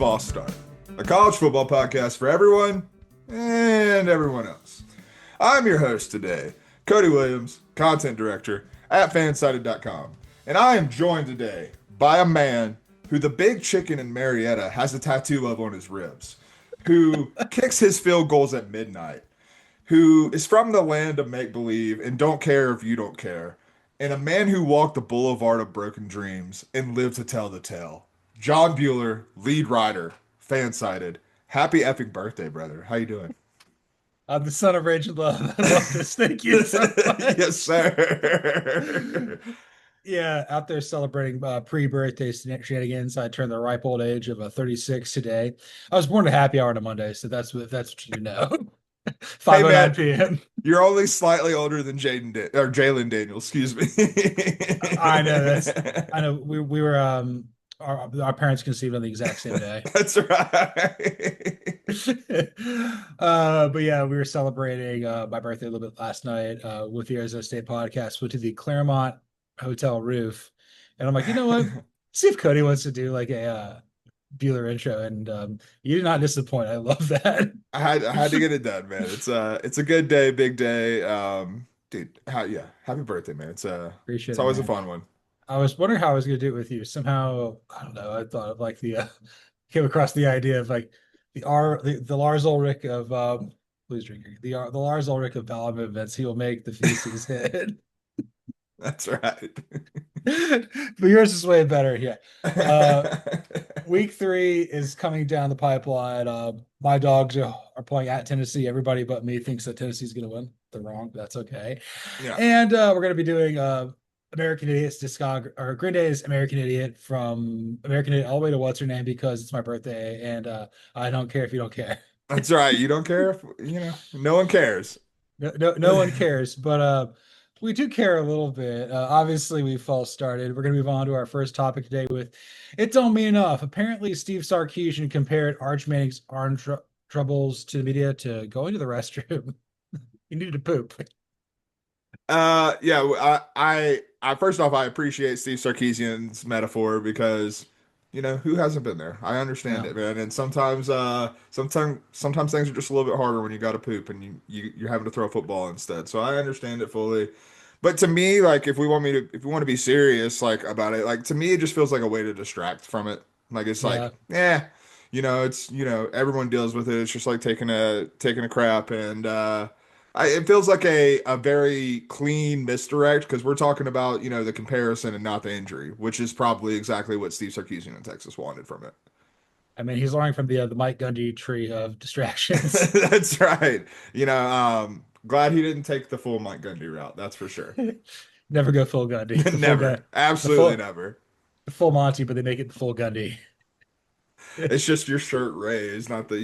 False Start, a college football podcast for everyone and everyone else. I'm your host today, Cody Williams, content director at fansided.com, and I am joined today by a man who the big chicken in Marietta has a tattoo of on his ribs, who kicks his field goals at midnight, who is from the land of make-believe and don't care if you don't care, and a man who walked the boulevard of broken dreams and lived to tell the tale. John Buhler, lead writer, fan-sided. Happy effing birthday, brother. How you doing? I'm the son of Rage and Love. I love this. Thank you so much. Yes, sir. Yeah, out there celebrating pre-birthday shenanigans. I turned the ripe old age of 36 today. I was born to happy hour on a Monday, so that's what you know. Hey 5:09 man, p.m. you're only slightly older than Jalen Daniels. Excuse me. I know I know we were our parents conceived on the exact same day. That's right. But yeah, we were celebrating my birthday a little bit last night with the Arizona State podcast. Went to the Claremont Hotel roof, and I'm like, you know what? See if Cody wants to do like a Bueller intro, and you did not disappoint. I love that. I had to get it done, man. It's a good day, big day. Dude, happy birthday, man. Appreciate It's it, always a man. fun one. I was wondering how I was going to do it with you. Somehow, I don't know. I thought of like came across the idea of like the Lars Ulrich of please drink the Lars Ulrich of Ballad events. He will make the feces hit. That's right. But yours is way better. Yeah. Week 3 is coming down the pipeline. My dogs are playing at Tennessee. Everybody but me thinks that Tennessee's going to win. They're wrong. But that's okay. Yeah. And we're going to be doing American Idiot's or Green Day's American Idiot, from American Idiot all the way to What's Her Name, because it's my birthday, and I don't care if you don't care. That's right. You don't care if, no one cares. No one cares, but we do care a little bit. Obviously, we false started. We're going to move on to our first topic today with "It Don't Mean Enough." Apparently, Steve Sarkisian compared Arch Manning's arm troubles to the media to going to the restroom. He needed to poop. Yeah, I first off, I appreciate Steve Sarkisian's metaphor because, who hasn't been there? I understand No. it, man. And sometimes things are just a little bit harder when you got to poop and you're having to throw a football instead. So I understand it fully. But to me, like, if we want to be serious, like, about it, like, to me, it just feels like a way to distract from it. Like, it's Yeah. like, everyone deals with it. It's just like taking a crap, and it feels like a very clean misdirect because we're talking about, the comparison and not the injury, which is probably exactly what Steve Sarkisian in Texas wanted from it. I mean, he's learning from the Mike Gundy tree of distractions. That's right. Glad he didn't take the full Mike Gundy route. That's for sure. Never go full Gundy. The full Never. Absolutely full, never. the full Monty, but they make it the full Gundy. It's just your shirt raised, not the,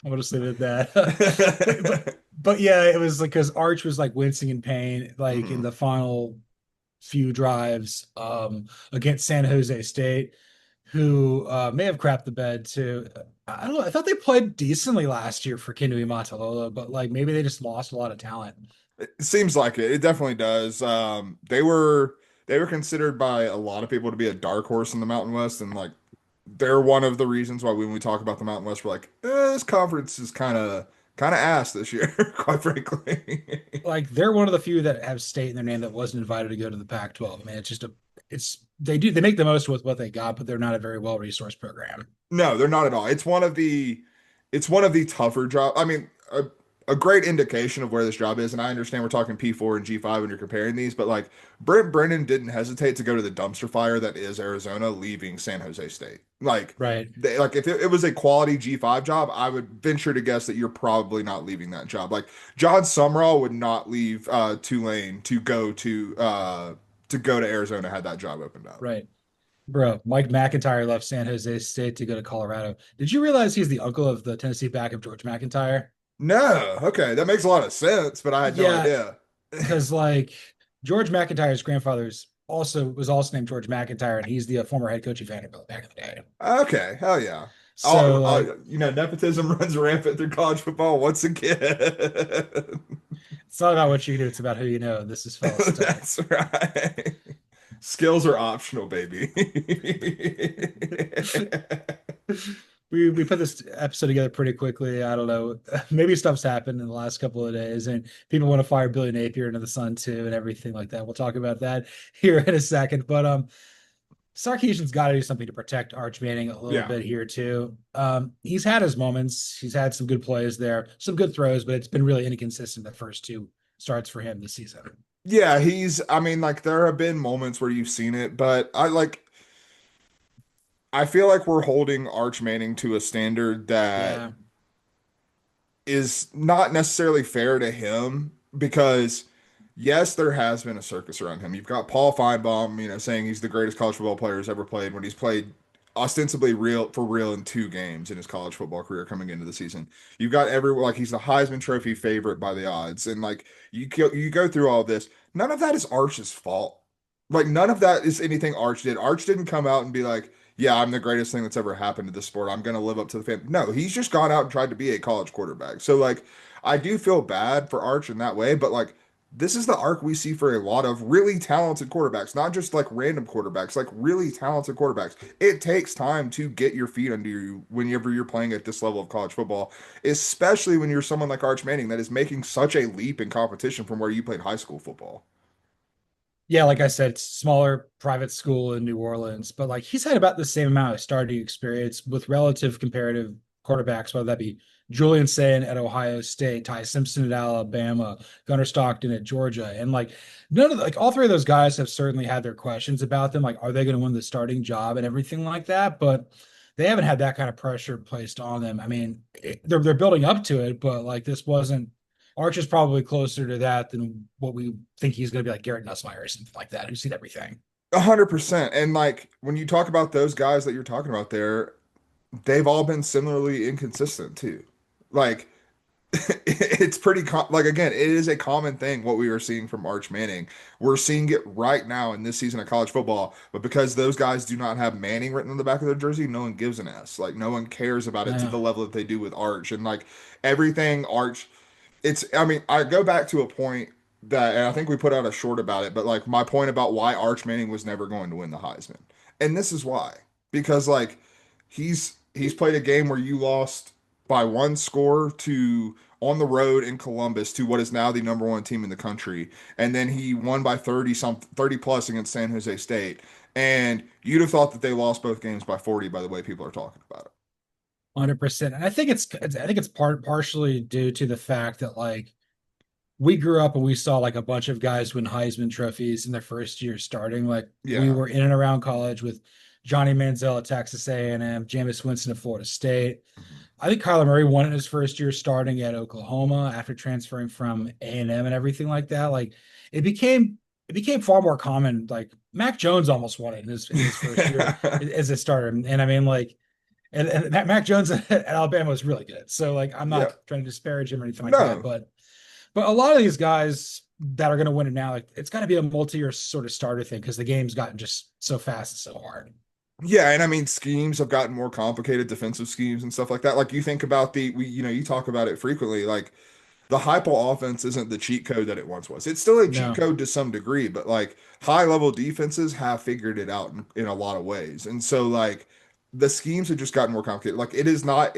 I'm gonna say that. But yeah, it was like because Arch was like wincing in pain, like in the final few drives against San Jose State, who may have crapped the bed too. I don't know. I thought they played decently last year for Kinui Matalolo, but like maybe they just lost a lot of talent. It seems like it. It definitely does. They were considered by a lot of people to be a dark horse in the Mountain West, and like they're one of the reasons why when we talk about the Mountain West, we're like, this conference is kind of ass this year, quite frankly. Like they're one of the few that have state in their name that wasn't invited to go to the Pac-12. Man, they make the most with what they got, but they're not a very well-resourced program. No, they're not at all. It's one of the tougher jobs. I mean, a great indication of where this job is, and I understand we're talking P4 and G5 when you're comparing these, but like Brent Brennan didn't hesitate to go to the dumpster fire that is Arizona, leaving San Jose State. Like, Right. like if it was a quality G5 job, I would venture to guess that you're probably not leaving that job. Like John Sumrall would not leave Tulane to go to Arizona had that job opened up. Right. Bro, Mike McIntyre left San Jose State to go to Colorado. Did you realize he's the uncle of the Tennessee backup George McIntyre? No, okay, that makes a lot of sense, but I had no Yeah, idea. because like George McIntyre's grandfather's was also named George McIntyre, and he's the former head coach of Vanderbilt back in the day. Okay, hell yeah. So like, Nepotism runs rampant through college football once again. it's not about what you do; it's about who you know. This is false stuff. That's right. Skills are optional, baby. We put this episode together pretty quickly. I don't know. Maybe stuff's happened in the last couple of days, and people want to fire Billy Napier into the sun too, and everything like that. We'll talk about that here in a second. But Sarkisian's got to do something to protect Arch Manning a little Yeah. bit here too. He's had his moments. He's had some good plays there, some good throws, but it's been really inconsistent the first two starts for him this season. Yeah, I mean, like there have been moments where you've seen it, but I feel like we're holding Arch Manning to a standard that Yeah. is not necessarily fair to him because yes, there has been a circus around him. You've got Paul Feinbaum, saying he's the greatest college football player he's ever played when he's played ostensibly real in 2 games in his college football career coming into the season. You've got everyone like he's the Heisman Trophy favorite by the odds, and like you go through all this. None of that is Arch's fault. Like none of that is anything Arch did. Arch didn't come out and be like, "Yeah, I'm the greatest thing that's ever happened to this sport. I'm going to live up to the fame." No, he's just gone out and tried to be a college quarterback. So like, I do feel bad for Arch in that way, but like this is the arc we see for a lot of really talented quarterbacks, not just like random quarterbacks, like really talented quarterbacks. It takes time to get your feet under you whenever you're playing at this level of college football, especially when you're someone like Arch Manning that is making such a leap in competition from where you played high school football. Yeah, like I said, it's smaller private school in New Orleans, but like he's had about the same amount of starting experience with relative comparative quarterbacks, whether that be Julian Sayin at Ohio State, Ty Simpson at Alabama, Gunnar Stockton at Georgia. And like none of all three of those guys have certainly had their questions about them. Like, are they going to win the starting job and everything like that? But they haven't had that kind of pressure placed on them. I mean, they're building up to it, but like this wasn't Arch is probably closer to that than what we think he's going to be like Garrett Nussmeier or something like that, who's seen everything. 100%. And like when you talk about those guys that you're talking about there, they've all been similarly inconsistent too. Like it's like again, it is a common thing what we are seeing from Arch Manning. We're seeing it right now in this season of college football, but because those guys do not have Manning written on the back of their jersey, no one gives an S. Like no one cares about it to Yeah. the level that they do with Arch. And like everything Arch, I mean, I go back to a point that, and I think we put out a short about it, but like my point about why Arch Manning was never going to win the Heisman. And this is why. Because like he's played a game where you lost by 1 score to on the road in Columbus to what is now the number 1 team in the country. And then he won by 30 plus against San Jose State. And you'd have thought that they lost both games by 40 by the way people are talking about it. 100%. And I think it's partially due to the fact that like we grew up and we saw like a bunch of guys win Heisman trophies in their first year starting. Like we Yeah. were in and around college with Johnny Manziel at Texas A&M, Jameis Winston at Florida State. I think Kyler Murray won it his first year starting at Oklahoma after transferring from A&M and everything like that. Like it became far more common. Like Mac Jones almost won it in his first year as a starter. And I mean like and Mac Jones at Alabama was really good. So like I'm Yeah. not trying to disparage him or anything like that, No. but a lot of these guys that are going to win it now, like it's got to be a multi-year sort of starter thing because the game's gotten just so fast and so hard. Yeah, and I mean schemes have gotten more complicated, defensive schemes and stuff like that. Like you think about you talk about it frequently. Like the Heupel offense isn't the cheat code that it once was. It's still a cheat No, code to some degree, but like high level defenses have figured it out in a lot of ways. And so like the schemes have just gotten more complicated. Like it is not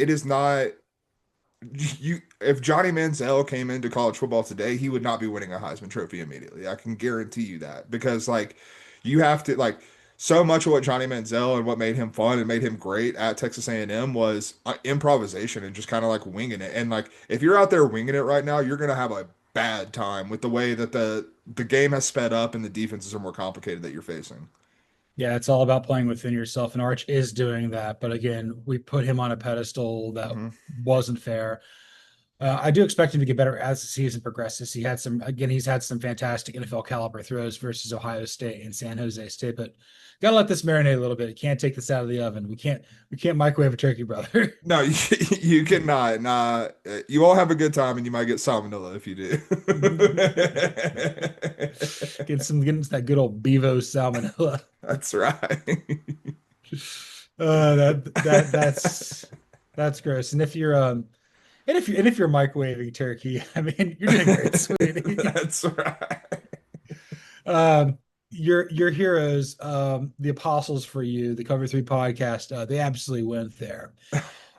you if Johnny Manziel came into college football today, he would not be winning a Heisman Trophy immediately. I can guarantee you that because like you have to like so much of what Johnny Manziel and what made him fun and made him great at Texas A&M was improvisation and just kind of like winging it. And like if you're out there winging it right now, you're gonna have a bad time with the way that the game has sped up and the defenses are more complicated that you're facing. yeah, it's all about playing within yourself, and Arch is doing that. But again, we put him on a pedestal that Hmm. wasn't fair. I do expect him to get better as the season progresses. He's had some fantastic NFL caliber throws versus Ohio State and San Jose State, but gotta let this marinate a little bit. Can't take this out of the oven. We can't microwave a turkey, brother. No, you cannot. Nah, you all have a good time, and you might get salmonella if you do. Getting that good old Bevo salmonella. That's right. That's gross. And if you're microwaving turkey, I mean, you're doing great, sweetie. That's right. Um, your heroes, the apostles for you, the Cover Three podcast, they absolutely went there.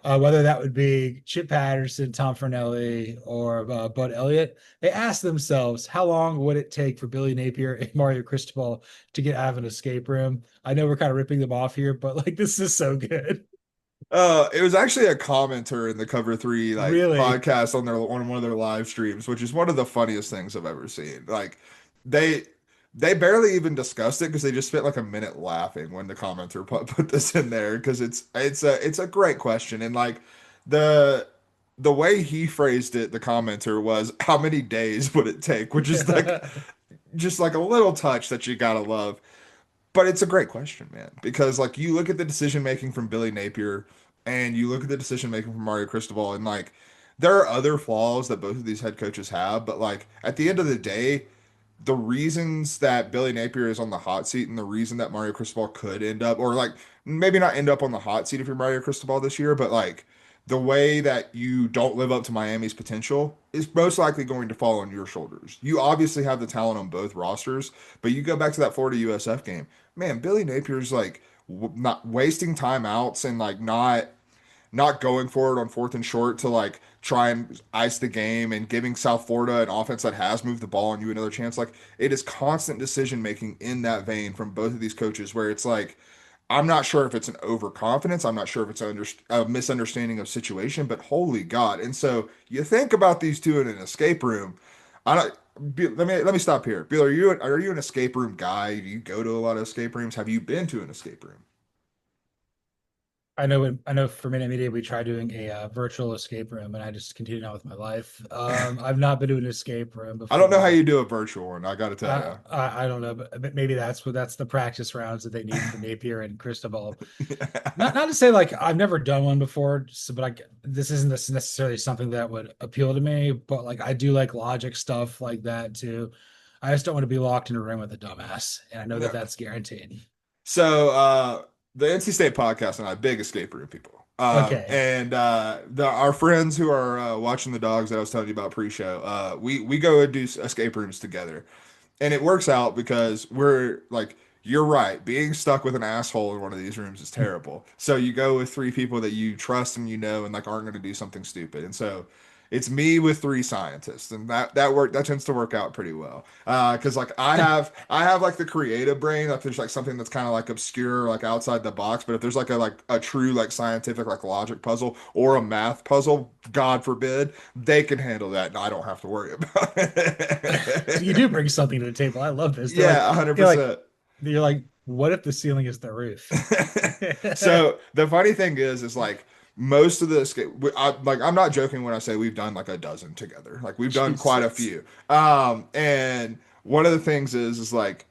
Whether that would be Chip Patterson, Tom Fernelli, or Bud Elliott, they asked themselves, how long would it take for Billy Napier and Mario Cristobal to get out of an escape room? I know we're kind of ripping them off here, but like this is so good. It was actually a commenter in the Cover Three like Really? podcast on their on one of their live streams, which is one of the funniest things I've ever seen. Like they they barely even discussed it because they just spent like a minute laughing when the commenter put this in there because it's a great question and like the the way he phrased it, the commenter was how many days would it take, which is like just like a little touch that you gotta love. But it's a great question, man, because like you look at the decision making from Billy Napier and you look at the decision making from Mario Cristobal, and like there are other flaws that both of these head coaches have, but like at the end of the day, the reasons that Billy Napier is on the hot seat and the reason that Mario Cristobal could end up, or like maybe not end up on the hot seat if you're Mario Cristobal this year, but like the way that you don't live up to Miami's potential is most likely going to fall on your shoulders. You obviously have the talent on both rosters, but you go back to that Florida USF game, man, Billy Napier's like not wasting timeouts and like not going for it on fourth and short to like try and ice the game and giving South Florida an offense that has moved the ball on you another chance. Like it is constant decision making in that vein from both of these coaches where it's like, I'm not sure if it's an overconfidence. I'm not sure if it's a misunderstanding of situation, but holy God. And so you think about these two in an escape room. I don't, let me stop here. Bill, are you an escape room guy? Do you go to a lot of escape rooms? Have you been to an escape room? I know for Minute Media we tried doing a virtual escape room and I just continued on with my life. I've not been to an escape room I don't know how before. you do a virtual one. I got to tell I don't know, but maybe that's the practice rounds that they need for Napier and Cristobal. you. Not to say like I've never done one before, so, but this isn't necessarily something that would appeal to me. But like I do like logic stuff like that too. I just don't want to be locked in a room with a dumbass, and I know that No. that's guaranteed. So the NC State podcast and I big escape room people. Okay. And our friends who are watching the dogs that I was telling you about pre-show, we go and do escape rooms together. And it works out because we're like, you're right. Being stuck with an asshole in one of these rooms is terrible. So you go with three people that you trust and you know and like aren't going to do something stupid. And so it's me with three scientists, and that tends to work out pretty well. Because like I have like the creative brain. Like there's like something that's kind of like obscure, like outside the box. But if there's like a true like scientific like logic puzzle or a math puzzle, God forbid, they can handle that, and I don't have to worry about So you it. do bring something to the table. I love this. Yeah, They're like 100%. you're like, what if the ceiling is the roof? So the funny thing is like most of the escape, like I'm not joking when I say we've done like a dozen together. Like we've done quite a Jesus. few. And one of the things is like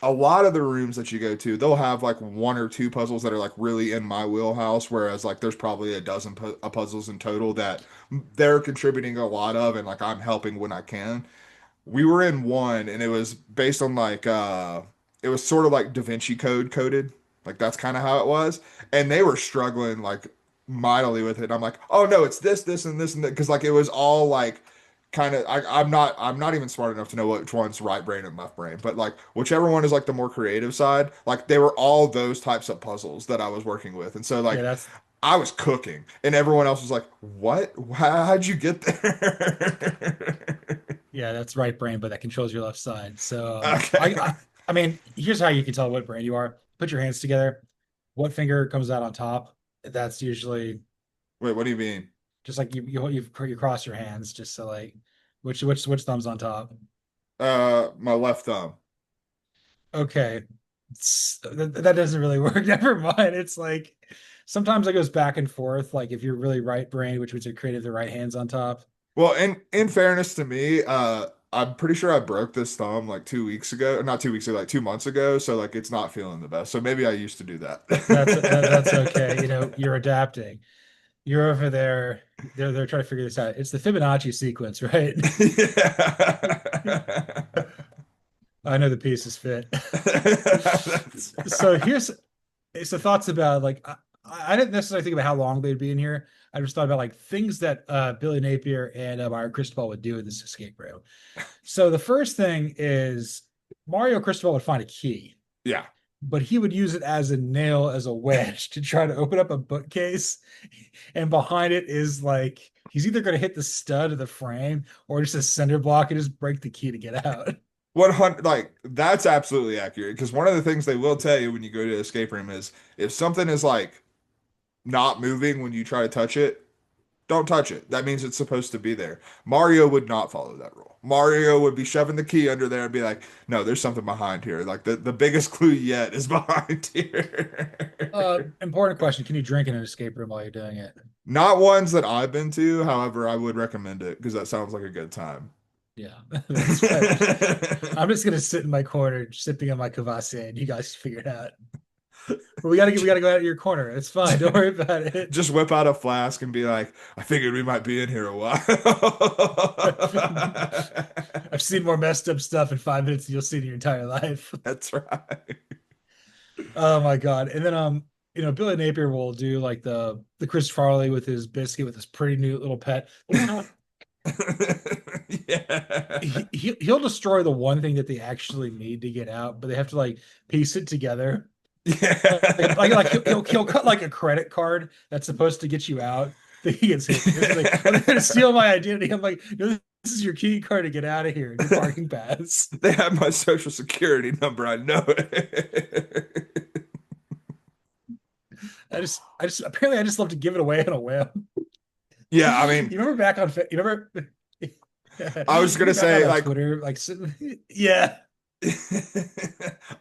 a lot of the rooms that you go to, they'll have like one or two puzzles that are like really in my wheelhouse, whereas like there's probably a dozen puzzles in total that they're contributing a lot of, and like I'm helping when I can. We were in one and it was based on like it was sort of like Da Vinci Code coded. Like that's kind of how it was. And they were struggling like mightily with it. And I'm like, oh no, it's this and this and that. Because like it was all like kind of I'm not even smart enough to know which one's right brain and left brain. But like whichever one is like the more creative side, like they were all those types of puzzles that I was working with. And so Yeah, like that's I was cooking and everyone else was like, what? How'd you get there? yeah, that's right brain, but that controls your left side. So Okay. I mean, here's how you can tell what brain you are. Put your hands together. What finger comes out on top? That's usually Wait, what do you mean? just like you cross your hands just so like which thumb's on top. My left thumb. Okay. That doesn't really work. Never mind. It's like sometimes it goes back and forth. Like if you're really right brain, which means you're creative, the right hand's on top. Well, in fairness to me, I'm pretty sure I broke this thumb like 2 weeks ago. Not 2 weeks ago, like 2 months ago. So like it's not feeling the best. So maybe I used to do That's okay. that. You know, you're adapting. You're over there. They're trying to figure this out. It's the Fibonacci sequence, right? Yeah. I know the pieces fit. That's- So here's so thoughts about like I didn't necessarily think about how long they'd be in here. I just thought about like things that Billy Napier and Myron Cristobal would do in this escape room. So the first thing is Mario Cristobal would find a key, Yeah. but he would use it as a nail, as a wedge to try to open up a bookcase. And behind it is like he's either going to hit the stud of the frame or just a cinder block and just break the key to get out. 100, like that's absolutely accurate because one of the things they will tell you when you go to escape room is if something is like not moving when you try to touch it, don't touch it. That means it's supposed to be there. Mario would not follow that rule. Mario would be shoving the key under there and be like, no, there's something behind here. Like the biggest clue yet is behind here. Important question. Can you drink in an escape room while you're doing it? Not ones that I've been to. However, I would recommend it because that sounds like a good time. Yeah. That's right. I'm just gonna sit in my corner, sipping on my Kvasse, and you guys figure it out. But we gotta go out of your corner. It's fine. Don't worry about it. Just whip out a flask and be like, I figured we might be in here a while. I've seen more messed up stuff in 5 minutes than you'll see in your entire life. That's right. Oh my God. And then Billy Napier will do like the Chris Farley with his biscuit with his pretty new little pet. Yeah. He'll destroy the one thing that they actually need to get out, but they have to like piece it together. Yeah. He'll cut like a credit card that's supposed to get you out. He gets hit. It's like, I'm gonna steal my identity. I'm like, no, this is your key card to get out of here. Your parking pass. They have my social security number. I know it. Apparently I just love to give it away on a whim. Yeah, I mean, You remember back on you remember I was gonna say like Twitter, yeah.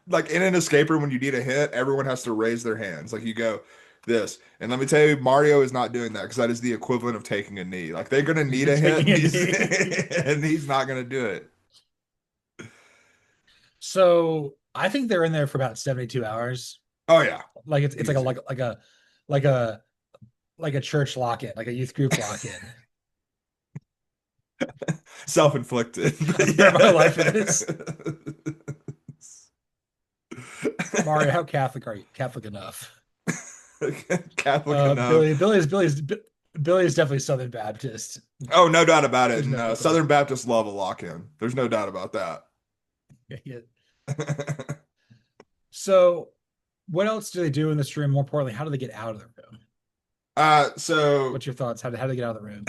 like in an escape room when you need a hint, everyone has to raise their hands. Like you go this, and let me tell you, Mario is not doing that because that is the equivalent of taking a knee. Like they're gonna need a hint, and he's not gonna do it. So I think they're in there for about 72 hours. Oh yeah, Like it's easy. like a like a church lock-in, like a youth group lock-in. Self-inflicted. Where my life is. Mario, how Catholic are you? Catholic enough. Catholic enough. Billy is definitely Southern Baptist. Oh, no doubt about it. There's And no Southern Baptists love a lock-in. There's no doubt about that. yeah. So what else do they do in this room? More importantly, how do they get out of the room? So What's your thoughts? How do they get out of the room?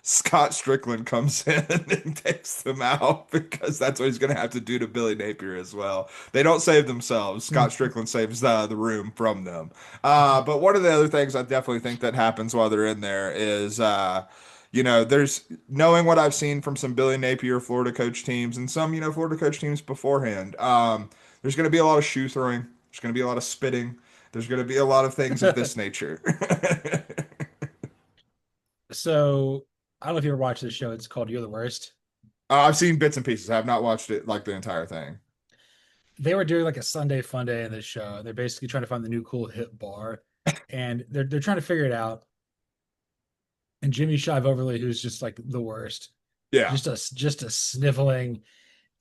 Scott Strickland comes in and takes them out because that's what he's going to have to do to Billy Napier as well. They don't save themselves. Scott Strickland saves the room from them. But one of the other things I definitely think that happens while they're in there is, there's knowing what I've seen from some Billy Napier Florida coach teams and some, Florida coach teams beforehand. There's going to be a lot of shoe throwing. There's going to be a lot of spitting. There's going to be a lot of things of this nature. So I don't know if you ever watched this show. It's called You're the Worst. I've seen bits and pieces. I have not watched it like the entire thing. They were doing like a Sunday fun day in this show. They're basically trying to find the new cool hip bar, and they're trying to figure it out. And Jimmy Shive Overly, who's just like the worst, Yeah. just a sniveling,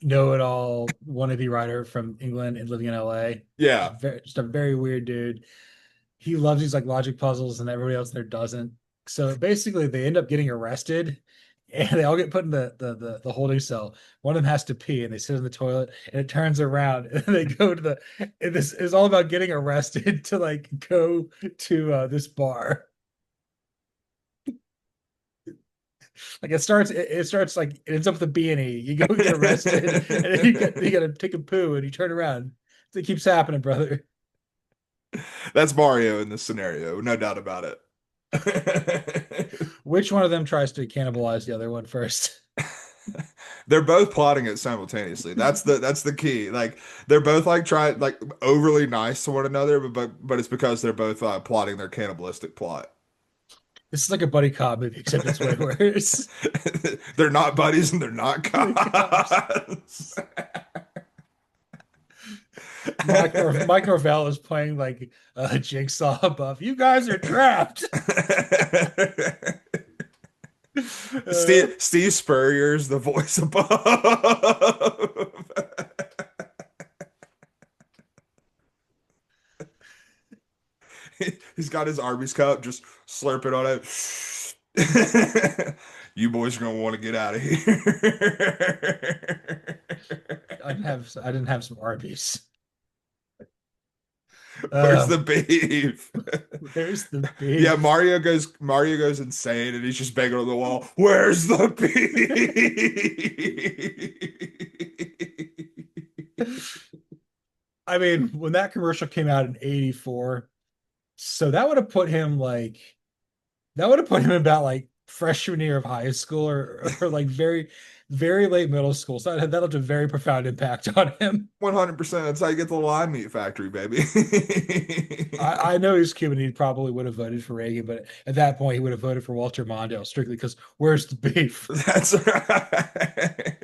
know-it-all wannabe writer from England and living in LA. Yeah. Just a very weird dude. He loves these like logic puzzles, and everybody else there doesn't. So basically, they end up getting arrested, and they all get put in the holding cell. One of them has to pee, and they sit in the toilet, and it turns around, and they go to and this is all about getting arrested to like go to this bar. Like it starts like it ends up with a B&E. You go get arrested, and then you got to take a poo, and you turn around. It keeps happening, brother. That's Mario in this scenario, no doubt about it. Which one of them tries to cannibalize the other one first? They're both plotting it simultaneously. That's the key. Like they're both like overly nice to one another, but it's because they're both plotting their cannibalistic plot. This is like a buddy cop movie, except it's way worse. They're not buddies and they're not cops. Mike Norvell is playing like a jigsaw buff. You guys are trapped. Steve Spurrier's the voice above. He's got his Arby's cup, just slurping on it. You boys are gonna want to get out of here. I didn't have some Arby's. Where's Uh, the beef? there's the Yeah, beef. Mario goes insane and he's just banging on the wall. Where's the beef? I mean, when that commercial came out in '84, so that would have put him like that would have put him about like freshman year of high school or like very, very late middle school. So that'll have a very profound impact on him. 100%. That's how you get the lime meat factory, baby. I know he's Cuban. He probably would have voted for Reagan, but at that point, he would have voted for Walter Mondale strictly because where's the beef? That's right.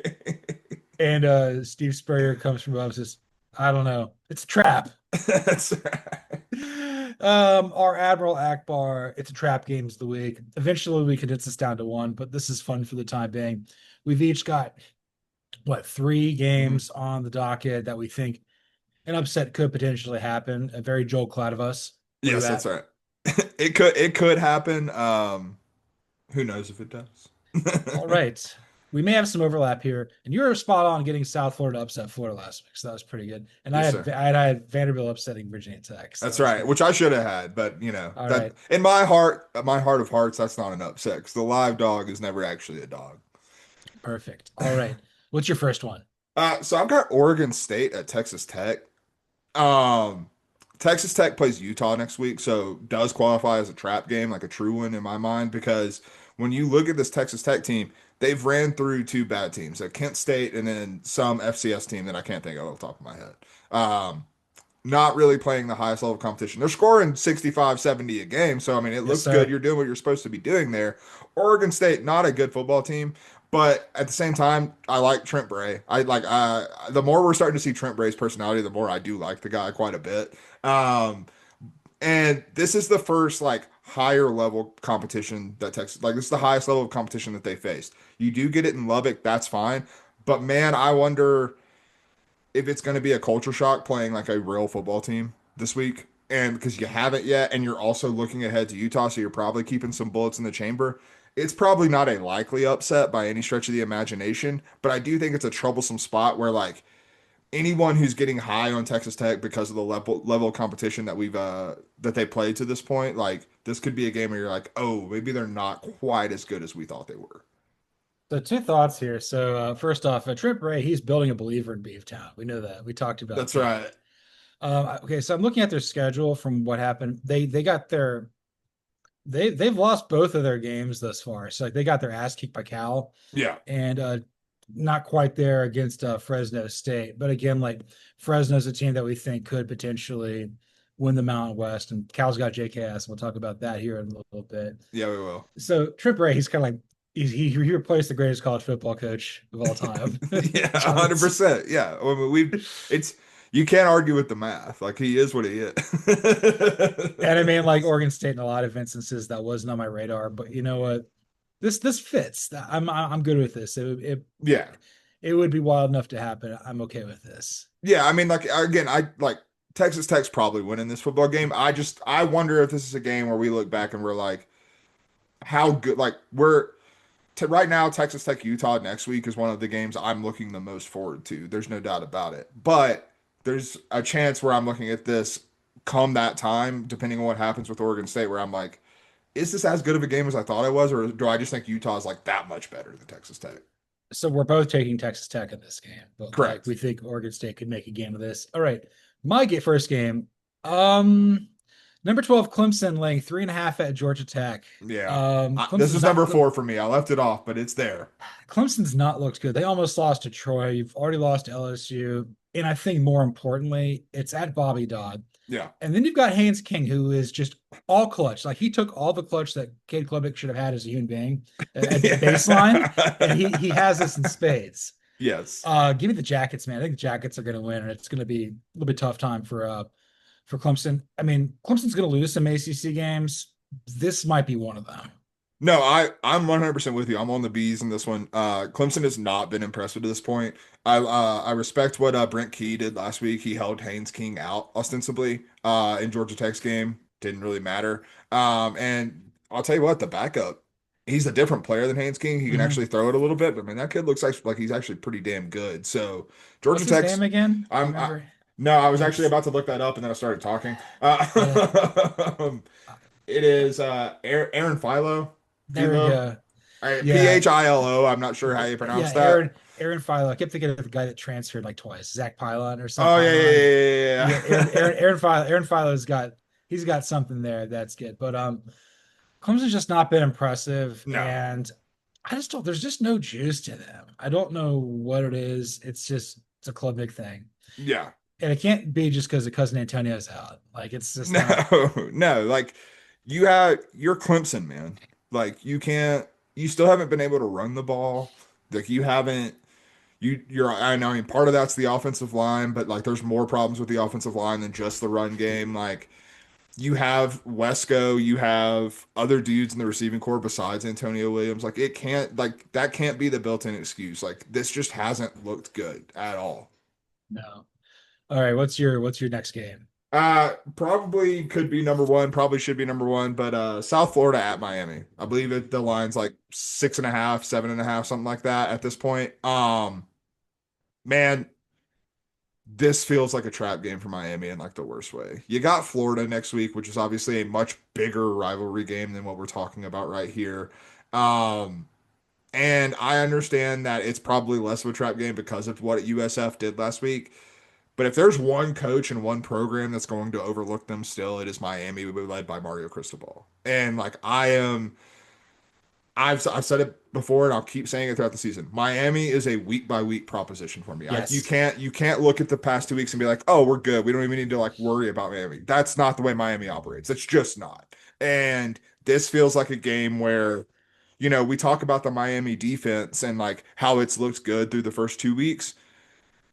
And Steve Spurrier comes from above and says, I don't know. It's a trap. That's right. Our Admiral Akbar, it's a trap games of the week. Eventually we condense this down to one, but this is fun for the time being. We've each got what, three Mhm. games on the docket that we think an upset could potentially happen. A very Joel Cloud of us. Where you Yes, that's at? right. It could happen. Who knows if it does? All right. We may have some overlap here, and you were spot on getting South Florida upset Florida last week, so that was pretty good. And Yes, sir. I had Vanderbilt upsetting Virginia Tech, so That's that was right, good. which I should have had, but you know, All that right, in my heart of hearts, that's not an upset because the live dog is never actually a dog. perfect. All right, what's your first one? So I've got Oregon State at Texas Tech. Um, Texas Tech plays Utah next week, so does qualify as a trap game, like a true one in my mind, because when you look at this Texas Tech team, they've ran through two bad teams, a Kent State and then some FCS team that I can't think of off the top of my head. Um, not really playing the highest level of competition. They're scoring 65, 70 a game. So, I mean, it Yes, looks good. sir. You're doing what you're supposed to be doing there. Oregon State, not a good football team. But at the same time, I like Trent Bray. The more we're starting to see Trent Bray's personality, the more I do like the guy quite a bit. Um, and this is the first like higher level competition that Texas, like this is the highest level of competition that they faced. You do get it in Lubbock, that's fine. But man, I wonder if it's going to be a culture shock playing like a real football team this week. And because you haven't yet, and you're also looking ahead to Utah, so you're probably keeping some bullets in the chamber. It's probably not a likely upset by any stretch of the imagination, but I do think it's a troublesome spot where like anyone who's getting high on Texas Tech because of the level of competition that we've that they played to this point, like this could be a game where you're like, oh, maybe they're not quite as good as we thought they were. So two thoughts here. So first off, Trip Ray, he's building a believer in Beeftown. We know that. We talked about That's that. right. Okay, so I'm looking at their schedule from what happened. They got they've lost both of their games thus far. So like they got their ass kicked by Cal Yeah. and not quite there against Fresno State. But again, like Fresno's a team that we think could potentially win the Mountain West, and Cal's got JKS. And we'll talk about that here in a little bit. Yeah, we will. So Trip Ray, he's kind of like he replaced the greatest college football coach of all time. Yeah, John, 100%. Yeah. I mean, it's, you can't argue with the math. Like he is what he is. and I mean, like Oregon State in a lot of instances that wasn't on my radar, but you know what? This fits. I'm good with this. Yeah. It would be wild enough to happen. I'm okay with this. Yeah. I mean, like, again, I like Texas Tech's probably winning this football game. I wonder if this is a game where we look back and we're like, how good, like, right now, Texas Tech Utah next week is one of the games I'm looking the most forward to. There's no doubt about it. But there's a chance where I'm looking at this come that time, depending on what happens with Oregon State, where I'm like, is this as good of a game as I thought it was, or do I just think Utah is like that much better than Texas Tech? So we're both taking Texas Tech in this game, but like Correct. we think Oregon State could make a game of this. All right, my first game. Um, Number 12 Clemson laying 3.5 at Georgia Tech. Yeah. This Clemson's is not number 4 for me. I left it off, but it's there. Clemson's not looked good. They almost lost to Troy. You've already lost to LSU, and I think more importantly, it's at Bobby Dodd. Yeah. And then you've got Haynes King, who is just all clutch. Like he took all the clutch that Cade Klubnik should have had as a human being at baseline, and he has this in spades. Yes. Give me the Jackets, man. I think the Jackets are going to win, and it's going to be a little bit tough time for Clemson. I mean, Clemson's going to lose some ACC games. This might be one of them. No, I'm 100% with you. I'm on the bees in this one. Clemson has not been impressive to this point. I respect what Brent Key did last week. He held Haynes King out ostensibly in Georgia Tech's game. Didn't really matter. And I'll tell you what, the backup he's a different player than Haynes King. He can Mhm. actually throw it a little bit, but man, that kid looks like he's actually pretty damn good. So What's Georgia his Tech's, name again? Do you I'm remember? no, I was actually It's about to look that up and then I started talking. uh, It is Aaron Philo. there we Philo. go. Yeah, Philo. I'm not sure how you yeah, pronounce that. Aaron Philo. I kept thinking of the guy that transferred like twice, Zach Pylon or some Oh yeah, Pylon. yeah, Yeah, yeah, yeah. Aaron Philo's got he's got something there that's good. But Clemson's just not been impressive, No. and I just don't. There's just no juice to them. I don't know what it is. It's a Club Nick thing, Yeah. and it can't be just because the cousin Antonio's out. Like it's just No, not. no. Like you're Clemson, man. Like you still haven't been able to run the ball. Like you haven't I know, I mean, part of that's the offensive line, but like there's more problems with the offensive line than just the run game. Like you have Wesco, you have other dudes in the receiving core besides Antonio Williams. Like it can't like that can't be the built-in excuse. Like this just hasn't looked good at all. No. All right, what's your next game? Probably could be number one, probably should be number one, but South Florida at Miami. I believe the line's like 6.5, 7.5, something like that at this point. Man, this feels like a trap game for Miami in like the worst way. You got Florida next week, which is obviously a much bigger rivalry game than what we're talking about right here. Um, and I understand that it's probably less of a trap game because of what USF did last week. But if there's one coach and one program that's going to overlook them still, it is Miami, led by Mario Cristobal. And like I've said it before and I'll keep saying it throughout the season. Miami is a week by week proposition for me. Like Yes. you can't look at the past 2 weeks and be like, oh, we're good. We don't even need to like worry about Miami. That's not the way Miami operates. That's just not. And this feels like a game where, we talk about the Miami defense and like how it's looked good through the first 2 weeks.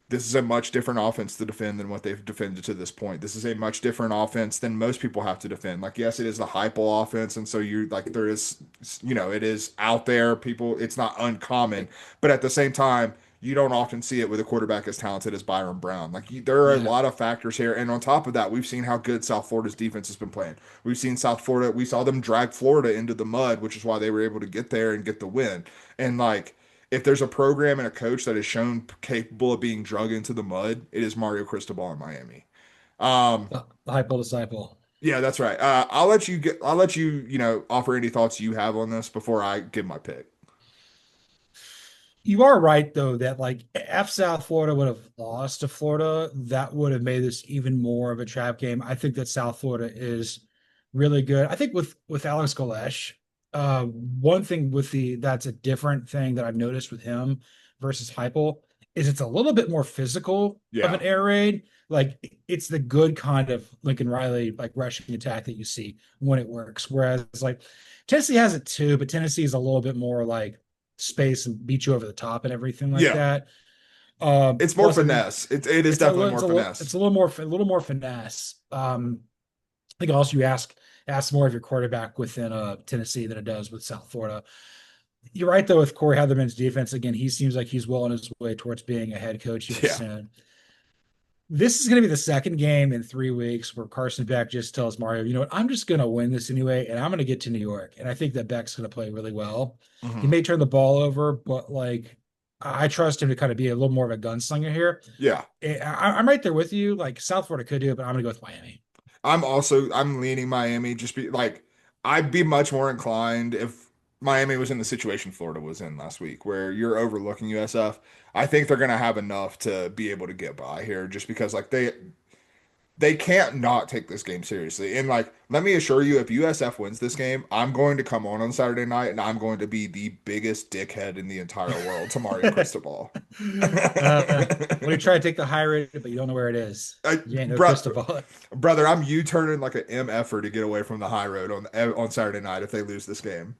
This is a much different offense to defend than what they've defended to this point. This is a much different offense than most people have to defend. Like, yes, it is the Heupel offense, and so you like there is, it is out there. People, it's not uncommon, but at the same time, you don't often see it with a quarterback as talented as Byron Brown. Like, there are a Yeah. lot of factors here, and on top of that, we've seen how good South Florida's defense has been playing. We've seen South Florida. We saw them drag Florida into the mud, which is why they were able to get there and get the win. And like if there's a program and a coach that is shown capable of being drug into the mud, it is Mario Cristobal in Miami. Um, The hypo disciple. yeah, that's right. I'll let you, offer any thoughts you have on this before I give my pick. You are right though that like if South Florida would have lost to Florida, that would have made this even more of a trap game. I think that South Florida is really good. I think with Alex Galesh, one thing with the that's a different thing that I've noticed with him versus Heupel is it's a little bit more physical of Yeah. an air raid. Like it's the good kind of Lincoln Riley like rushing attack that you see when it works. Whereas like Tennessee has it too, but Tennessee is a little bit more like space and beat you over the top and everything like Yeah. that. It's more Plus, I think finesse. It is definitely more it's finesse. a little more finesse. I think also you ask more of your quarterback within Tennessee than it does with South Florida. You're right though with Corey Heatherman's defense. Again, he seems like he's well on his way towards being a head coach here Yeah. soon. This is going to be the second game in 3 weeks where Carson Beck just tells Mario, you know what, I'm just going to win this anyway, and I'm going to get to New York. And I think that Beck's going to play really well. He Mhm. may turn the ball over, but like I trust him to kind of be a little more of a gunslinger here. Yeah. I'm right there with you. Like South Florida could do it, but I'm going to go with Miami. I'm leaning Miami just be like I'd be much more inclined if Miami was in the situation Florida was in last week where you're overlooking USF. I think they're gonna have enough to be able to get by here just because like they can't not take this game seriously. And like let me assure you if USF wins this game, I'm going to come on Saturday night and I'm going to be the biggest dickhead in the entire world to Mario Cristobal. When you try to take the high rate, but you don't know where it is. You ain't no Bro, crystal ball. brother, I'm U-turning like an MFer to get away from the high road on Saturday night if they lose this game.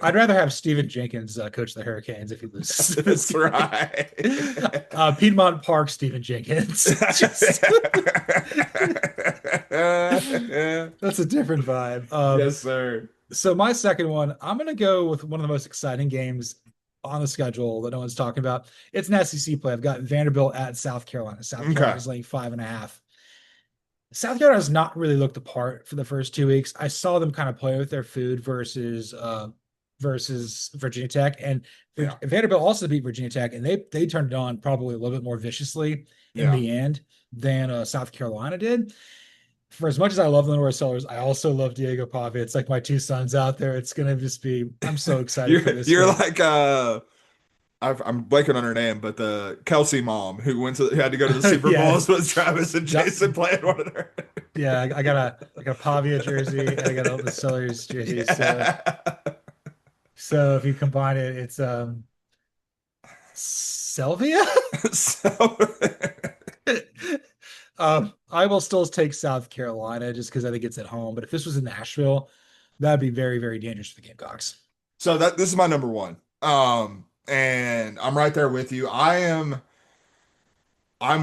I'd rather have Steven Jenkins coach the Hurricanes if he loses this That's game. right. Piedmont Park, Steven Jenkins. That's a different vibe. Yes, sir. So my second one, I'm going to go with one of the most exciting games on the schedule that no one's talking about. It's an SEC play. I've got Vanderbilt at South Carolina. South Okay. Carolina's laying 5.5. South Carolina has not really looked the part for the first 2 weeks. I saw them kind of play with their food versus Virginia Tech, and Yeah. Vanderbilt also beat Virginia Tech, and they turned it on probably a little bit more viciously in Yeah. the end than South Carolina did. For as much as I love Lenore Sellers, I also love Diego Pavia. It's like my two sons out there. It's gonna just be. I'm so excited for this You're game. like I'm blanking on her name, but the Kelsey mom who had to go to the Super Yeah, Bowls with Travis and Jason playing one of their. yeah. I got a Pavia jersey and I got the Sellers jersey. So Yeah. so if you combine it, it's Selvia. So I will still take South Carolina just because I think it's at home. But if this was in Nashville, that'd be very, very dangerous for the Gamecocks. so that this is my number one. And I'm right there with you. I'm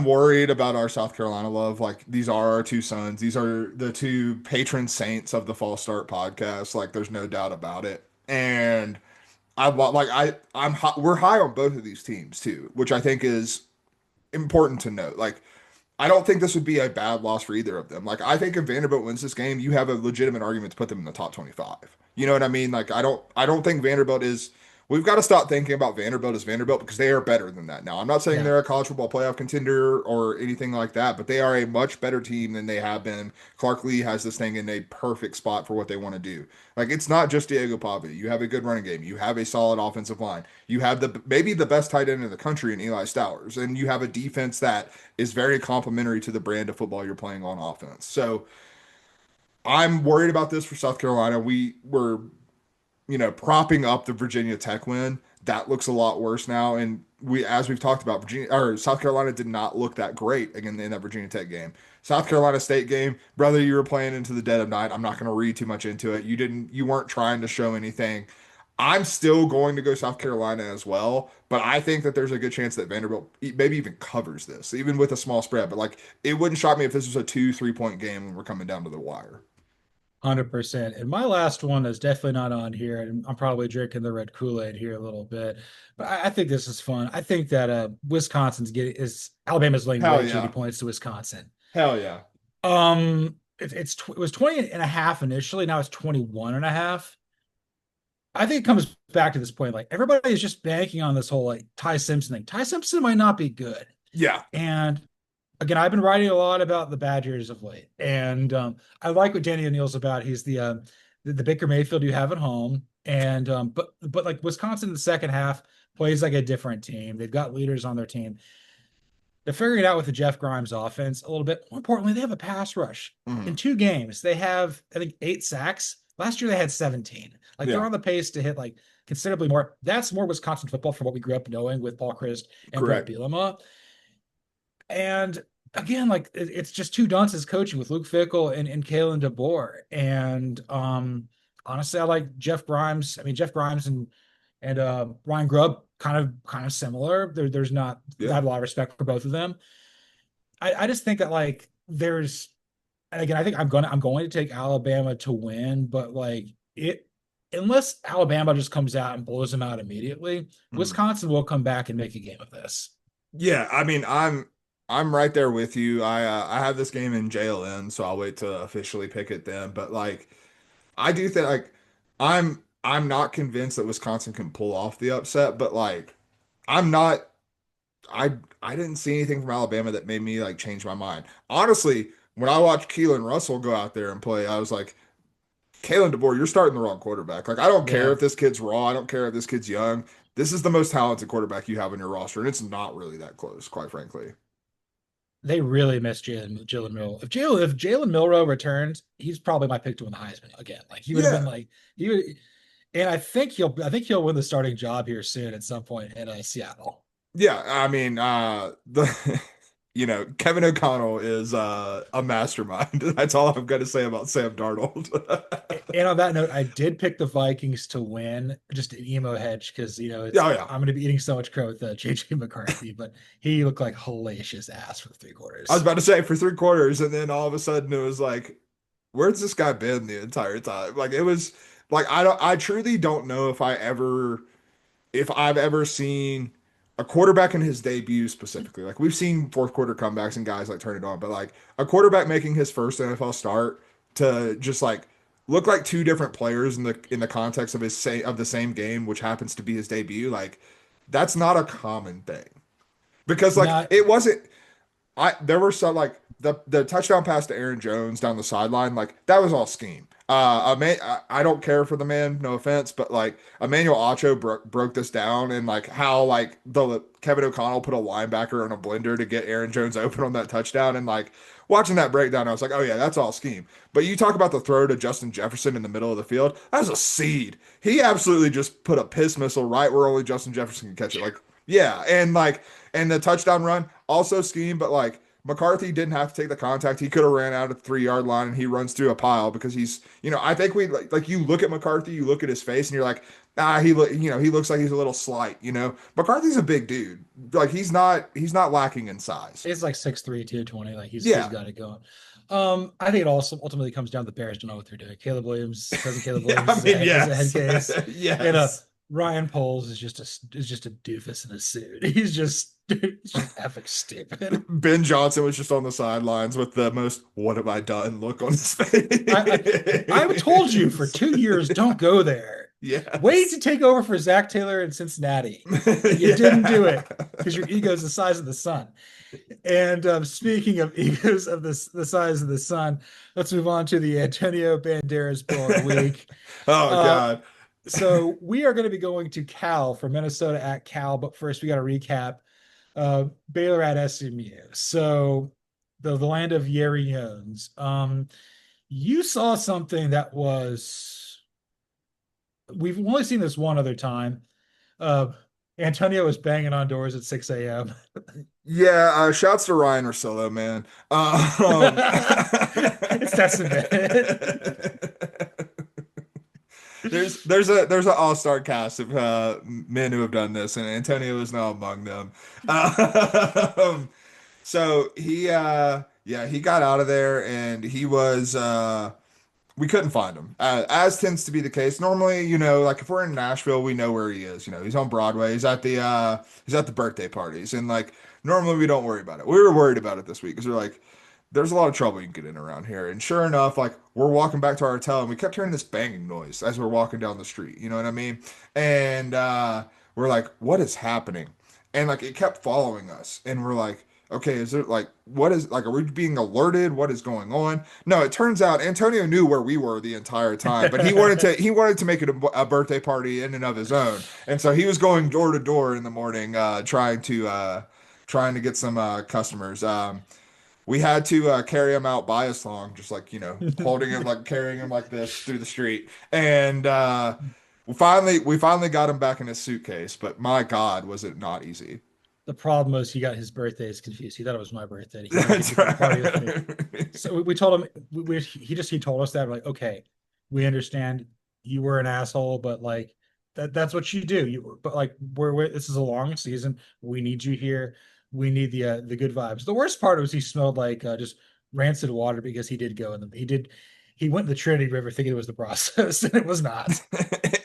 worried about our South Carolina love. Like these are our two sons. These are the two patron saints of the False Start podcast. Like there's no doubt about it. And we're high on both of these teams too, which I think is important to note. Like I don't think this would be a bad loss for either of them. Like I think if Vanderbilt wins this game, you have a legitimate argument to put them in the top 25. You know what I mean? Like I don't think Vanderbilt is we've got to stop thinking about Vanderbilt as Vanderbilt because they are better than that now. I'm not saying Yeah, they're a college football playoff contender or anything like that, but they are a much better team than they have been. Clark Lee has this thing in a perfect spot for what they want to do. Like it's not just Diego Pavia. You have a good running game. You have a solid offensive line. You have the maybe the best tight end in the country in Eli Stowers, and you have a defense that is very complementary to the brand of football you're playing on offense. So I'm worried about this for South Carolina. We were, propping up the Virginia Tech win. That looks a lot worse now. And as we've talked about, Virginia or South Carolina did not look that great again in that Virginia Tech game. South Carolina State game, brother, you were playing into the dead of night. I'm not going to read too much into it. You weren't trying to show anything. I'm still going to go South Carolina as well, but I think that there's a good chance that Vanderbilt maybe even covers this, even with a small spread. But like, it wouldn't shock me if this was a 2 3 point game when we're coming down to the wire. 100%. And my last one is definitely not on here, and I'm probably drinking the red Kool-Aid here a little bit, but I think this is fun. I think that Wisconsin's getting is Alabama's laying Hell way too many yeah. points to Wisconsin. Hell yeah. It was 20 and a half initially, now it's 21 and a half. I think it comes back to this point. Like everybody is just banking on this whole like Ty Simpson thing. Ty Simpson might not be good. Yeah. And again, I've been writing a lot about the Badgers of late, and I like what Danny O'Neill's about. He's the Baker Mayfield you have at home, and but like Wisconsin in the second half plays like a different team. They've got leaders on their team. They're figuring it out with the Jeff Grimes offense a little bit. More importantly, they have a pass rush. In Mhm. 2 games, they have I think 8 sacks. Last year they had 17. Like they're Yeah. on the pace to hit like considerably more. That's more Wisconsin football from what we grew up knowing with Paul Chryst and Brett Correct. Bielema. And again, like it's just two dunces coaching with Luke Fickle and Kalen DeBoer. And honestly, I like Jeff Grimes. I mean, Jeff Grimes and Ryan Grubb kind of similar. There's not I Yeah. have a lot of respect for both of them. I just think that like there's and again, I think I'm going to take Alabama to win, but like it unless Alabama just comes out and blows them out immediately, Mhm. Wisconsin will come back and make a game of this. Yeah, I mean, I'm right there with you. I have this game in JLN, so I'll wait to officially pick it then. But like, I do think like I'm not convinced that Wisconsin can pull off the upset, but like, I'm not. I didn't see anything from Alabama that made me like change my mind. Honestly, when I watched Keelan Russell go out there and play, I was like, Kalen DeBoer, you're starting the wrong quarterback. Like, I don't care Yeah. if this kid's raw. I don't care if this kid's young. This is the most talented quarterback you have on your roster, and it's not really that close, quite frankly. They really miss Jalen Milroe. If Jalen Milroe returns, he's probably my pick to win the Heisman again. Like he would have been Yeah. like he would, and I think he'll win the starting job here soon at some point in Seattle. Yeah, I mean, the Kevin O'Connell is a mastermind. That's all I'm gonna say about Sam Darnold. And on that note, I did pick the Vikings to win, just an emo hedge because it's Yeah, oh, yeah. I'm going to be eating so much crow with JJ McCarthy, but he looked like hellacious ass for the three I was quarters. about to say for 3 quarters, and then all of a sudden it was like, where's this guy been the entire time? Like it was like I truly don't know if I've ever seen a quarterback in his debut specifically, like we've seen fourth quarter comebacks and guys like turn it on, but like a quarterback making his first NFL start to just like look like two different players in the context of of the same game, which happens to be his debut, like that's not a common thing. Because like Not it wasn't there were some like the touchdown pass to Aaron Jones down the sideline, like that was all scheme. I don't care for the man, no offense, but like Emmanuel Acho broke this down and like how like the Kevin O'Connell put a linebacker on a blender to get Aaron Jones open on that touchdown, and like watching that breakdown, I was like, oh yeah, that's all scheme. But you talk about the throw to Justin Jefferson in the middle of the field, that was a seed. He absolutely just put a piss missile right where only Justin Jefferson can catch it. Like yeah, and the touchdown run also scheme, but like McCarthy didn't have to take the contact. He could have ran out at the 3 yard line and he runs through a pile because he's, I think we like you look at McCarthy, you look at his face and you're like, he looks like he's a little slight. McCarthy's a big dude. Like he's not lacking in size. It's like 6'3", 220. Like he's Yeah. got it going. I think it also ultimately comes down to the Bears don't know what they're doing. Caleb Williams, cousin Caleb Yeah, Williams, I mean, is a head yes. case. Yes. And Ryan Poles is just a doofus in a suit. He's just epic stupid. Ben Johnson was just on the sidelines with the most "what have I done" look on his face. I told you for 2 years, don't go there. Yeah. Wait to take over for Zach Taylor in Cincinnati. You didn't do it because your ego is the size of the sun. And speaking of egos of the size of the sun, let's move on to the Antonio Banderas Bill of the Week. Oh God. So we are going to be going to Cal for Minnesota at Cal, but first we got to recap Baylor at SMU. So the land of Yeri Jones. You saw something that we've only seen this one other time. Antonio was banging on doors at 6 a.m. Yeah, shouts to Ryan Russillo, man. It's testament. There's an all-star cast of men who have done this, and Antonio is now among them. So he got out of there, and he was we couldn't find him, as tends to be the case. Normally, like if we're in Nashville, we know where he is. He's on Broadway. He's at the birthday parties, and like normally we don't worry about it. We were worried about it this week because we're like, there's a lot of trouble you can get in around here. And sure enough, like we're walking back to our hotel, and we kept hearing this banging noise as we're walking down the street. You know what I mean? And we're like, what is happening? And like it kept following us, and we're like, okay, is it like what is like are we being alerted? What is going on? No, it turns out Antonio knew where we were the entire time, but he wanted to make it a birthday party in and of his own. And so he was going door to door in the morning trying to get some customers. We had to carry him out by a thong, just like, holding him like carrying him like this through the street. And we finally got him back in his suitcase, but my God, was it not easy. The problem was he got his birthdays confused. He thought it was my birthday. He That's party with me. right. So we told him he told us that we're like, okay, we understand you were an asshole, but like that's what you do. But like we're this is a long season. We need you here. We need the good vibes. The worst part was he smelled like just rancid water because he did go in he went in the Trinity River thinking it was the process and it was not.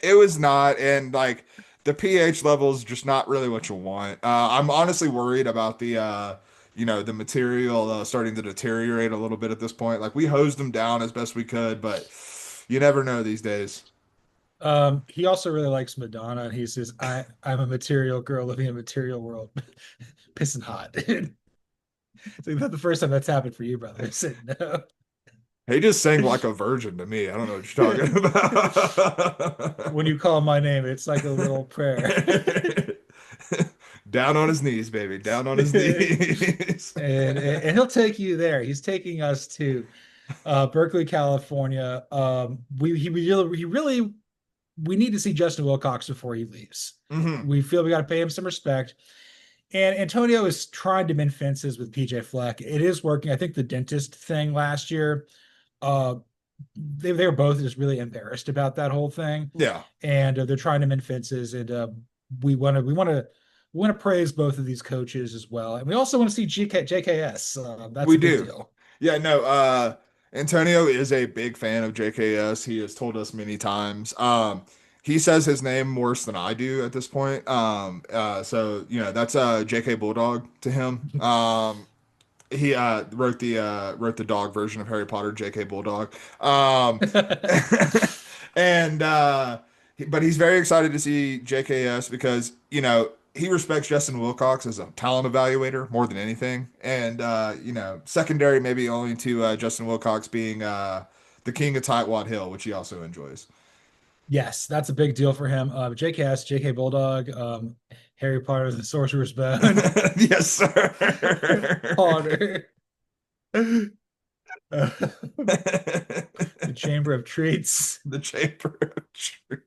It was not, and like the pH level is just not really what you want. I'm honestly worried about the material starting to deteriorate a little bit at this point. Like we hosed them down as best we could, but you never know these days. He also really likes Madonna, and he says, I'm a material girl living in a material world." Pissing hot, dude. So that's the first time that's happened for you, brother. I said no. He just sang like a virgin to me. I don't know what you're talking about. When you call my name, it's like a little prayer. Down on his knees, baby. Down on his knees. and he'll take you there. He's taking us to Berkeley, California. We need to see Justin Wilcox before he leaves. Mm-hmm. We feel we got to pay him some respect. And Antonio is trying to mend fences with PJ Fleck. It is working. I think the dentist thing last year, they were both just really embarrassed about that whole thing. Yeah, and they're trying to mend fences. And we want to praise both of these coaches as well. And we also want to see JKS. That's we a big do. deal. Yeah, no. Antonio is a big fan of JKS. He has told us many times. he says his name worse than I do at this point. So that's J.K. Bulldog to him. He wrote the dog version of Harry Potter, J.K. Bulldog. And but he's very excited to see JKS because he respects Justin Wilcox as a talent evaluator more than anything, and secondary maybe only to Justin Wilcox being the king of Tightwad Hill, which he also enjoys. Yes, that's a big deal for him. JKS, JK Bulldog, Harry Potter, the Sorcerer's Bone, Yes, sir. Potter, the Chamber of Treats, The Chamber of Trees.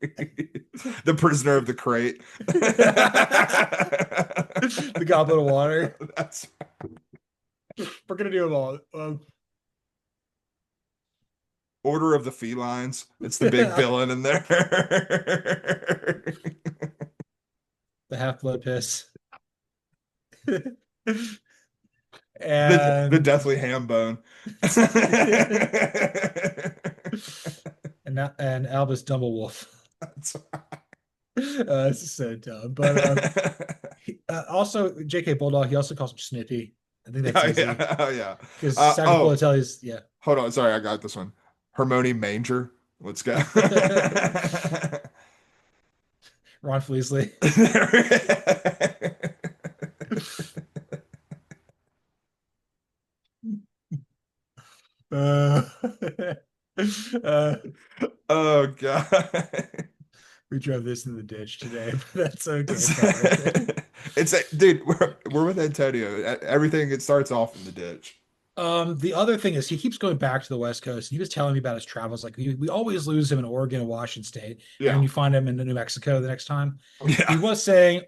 The Prisoner of the Crate. the Goblet of Water. That's We're gonna do them all. Order of the Felines. It's the big villain in there. The Half-Blood Piss. The And Deathly Ham Bone. and Albus Dumblewolf. That's This is so dumb. But also JK Bulldog, he also calls him Snippy. I think that's easy. yeah. Oh, yeah. Because Sacripilatelli's, yeah. Hold on. Sorry, I got this one. Hermione Manger. Let's go. Ron Fleasley. uh, uh, Oh God. we drove this in the ditch today, but that's okay. It's a dude, we're with Antonio. Everything it starts off in the ditch. The other thing is he keeps going back to the West Coast. He was telling me about his travels. Like we always lose him in Oregon and Washington State, and Yeah. then you find him in New Mexico the next time. He Yeah. was saying,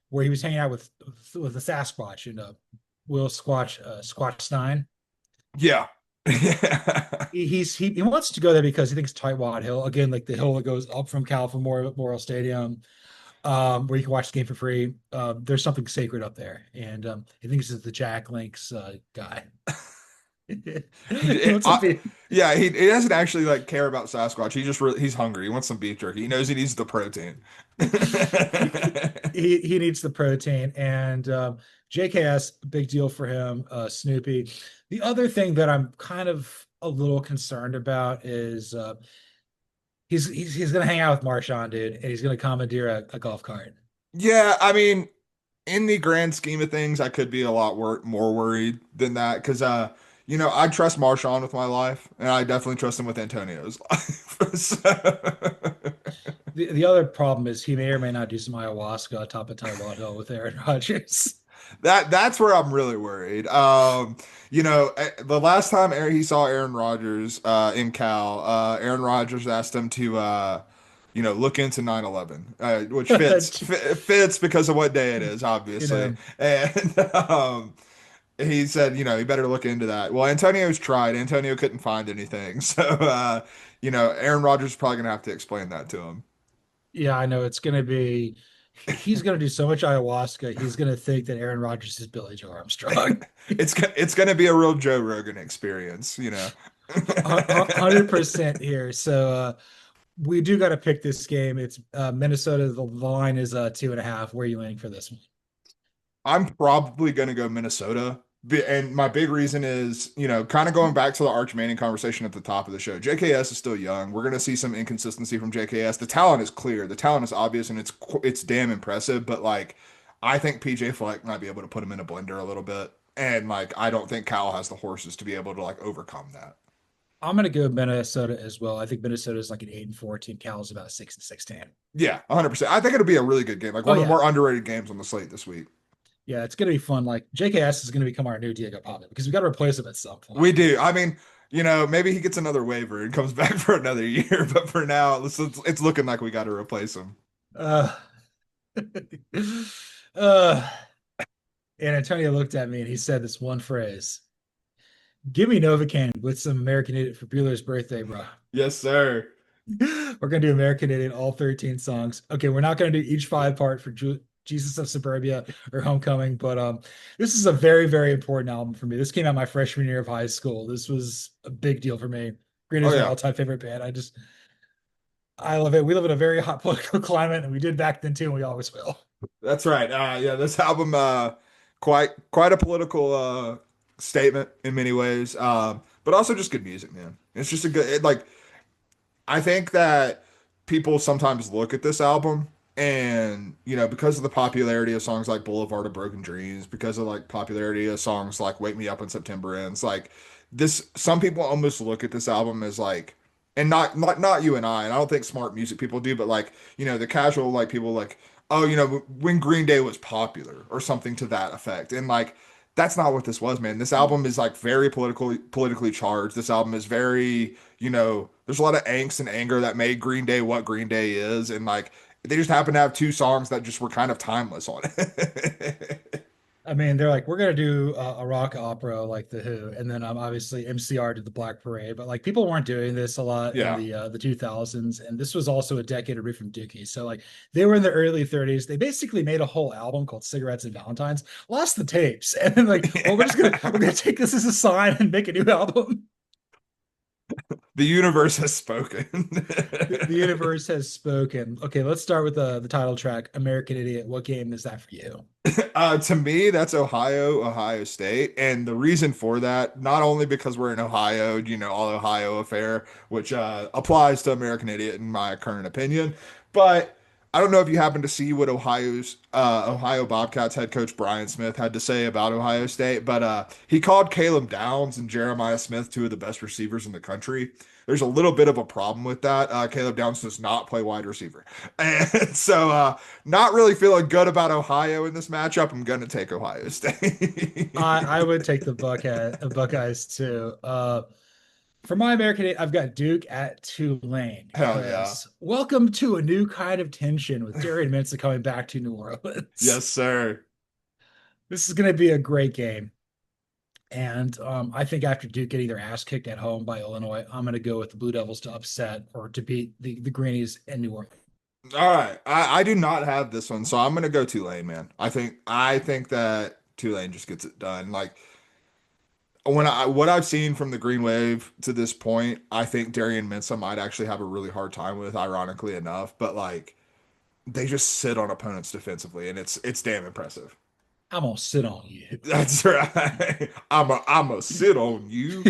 where he was hanging out with the Sasquatch and Will Squatch Stein. Yeah. Yeah. He wants to go there because he thinks Tightwad Hill, again, like the hill that goes up from Cal from Memorial Stadium, where you can watch the game for free. There's something sacred up there, and he thinks it's the Jack Links guy. Yeah, he doesn't actually like care about Sasquatch. He's hungry. He wants some beef jerky. He knows he needs the protein. he needs the protein, and JKS, big deal for him. Snoopy. The other thing that I'm kind of a little concerned about is he's gonna hang out with Marshawn, dude, and he's gonna commandeer a golf cart. Yeah, I mean, in the grand scheme of things, I could be a lot more worried than that because I trust Marshawn with my life, and I definitely trust him with Antonio's life. The other problem is he may or may not do some ayahuasca on top of Tightwad Hill with Aaron Rodgers. That's where I'm really worried. The last time he saw Aaron Rodgers in Cal, Aaron Rodgers asked him to look into 9/11, which fits because of what day it is, obviously. And he said, he better look into that. Well, Antonio's tried. Antonio couldn't find anything. So, Aaron Rodgers is probably going to have to explain that to him. Yeah, I know it's going to be. He's going to do so much ayahuasca. He's going to think that Aaron Rodgers is Billy Joe Armstrong. It's going to be a real Joe Rogan experience, 100% here. So we do got to pick this game. It's Minnesota. The line is 2.5. Where are you leaning for this one? I'm probably going to go Minnesota. And my big reason is, kind of going back to the Arch Manning conversation at the top of the show. JKS is still young. We're going to see some inconsistency from JKS. The talent is clear. The talent is obvious, and it's damn impressive. But, I think PJ Fleck might be able to put him in a blender a little bit. And, I don't think Cal has the horses to be able to, overcome that. I'm going to go Minnesota as well. I think Minnesota is like an 8-4 team. Cal is about a 6-16. Yeah, 100%. I think it'll be a really good game. One of the more underrated games on the slate this week. Yeah, it's going to be fun. JKS is going to become our new Diego Pablo because we got to replace him at some point. We do. I mean, maybe he gets another waiver and comes back for another year. But for now, it's looking like we got to replace him. And Antonio looked at me and he said this one phrase: "Give me Novocaine with some American Idiot for Bueller's birthday, bro." Yes, sir. We're going to do American Idiot, all 13 songs. Okay, we're not going to do each 5-part for Jesus of Suburbia or Homecoming, but this is a very, very important album for me. This came out my freshman year of high school. This was a big deal for me. Green is my all-time favorite band. I love it. We live in a very hot political climate, and we did back then too, and we always will. That's right. Yeah, this album, quite a political statement in many ways, but also just good music, man. It's just a good, like, I think that people sometimes look at this album and, because of the popularity of songs like Boulevard of Broken Dreams, because of like popularity of songs like Wake Me Up When September Ends, like this, some people almost look at this album as like, and not you and I don't think smart music people do, but like, the casual like people like, oh, when Green Day was popular or something to that effect. And like, that's not what this was, man. This album is like very politically charged. This album is very, there's a lot of angst and anger that made Green Day what Green Day is, and like they just happen to have two songs that just were kind of timeless on it. I mean, they're like, we're gonna do a rock opera like The Who, and then obviously MCR did the Black Parade, but like people weren't doing this a lot in Yeah. the 2000s, and this was also a decade away from Dookie. So like they were in the early 30s. They basically made a whole album called Cigarettes and Valentines, lost the tapes, and then like, well, we're gonna take this as a sign and make a new album. The universe has spoken. The universe has spoken. Okay, let's start with the title track, American Idiot. What game is that for you? To me, that's Ohio State. And the reason for that, not only because we're in Ohio, all Ohio affair, which applies to American Idiot in my current opinion, but I don't know if you happen to see what Ohio Bobcats head coach Brian Smith had to say about Ohio State, but he called Caleb Downs and Jeremiah Smith two of the best receivers in the country. There's a little bit of a problem with that. Caleb Downs does not play wide receiver. And so, not really feeling good about Ohio in this matchup. I'm going to take Ohio State. I would take the Buckeyes too. For my American, I've got Duke at Tulane. Hell yeah. Welcome to a new kind of tension with Darian Mensah coming back to New Orleans. Yes, sir. This is going to be a great game. And I think after Duke getting their ass kicked at home by Illinois, I'm going to go with the Blue Devils to upset or to beat the Greenies in New Orleans. All right. I do not have this one, so I'm going to go Tulane, man. I think that Tulane just gets it done. Like, what I've seen from the Green Wave to this point, I think Darian Mensah might actually have a really hard time with, ironically enough. But like they just sit on opponents defensively, and it's damn impressive. I'm gonna sit on you. That's right. I'm a sit on you.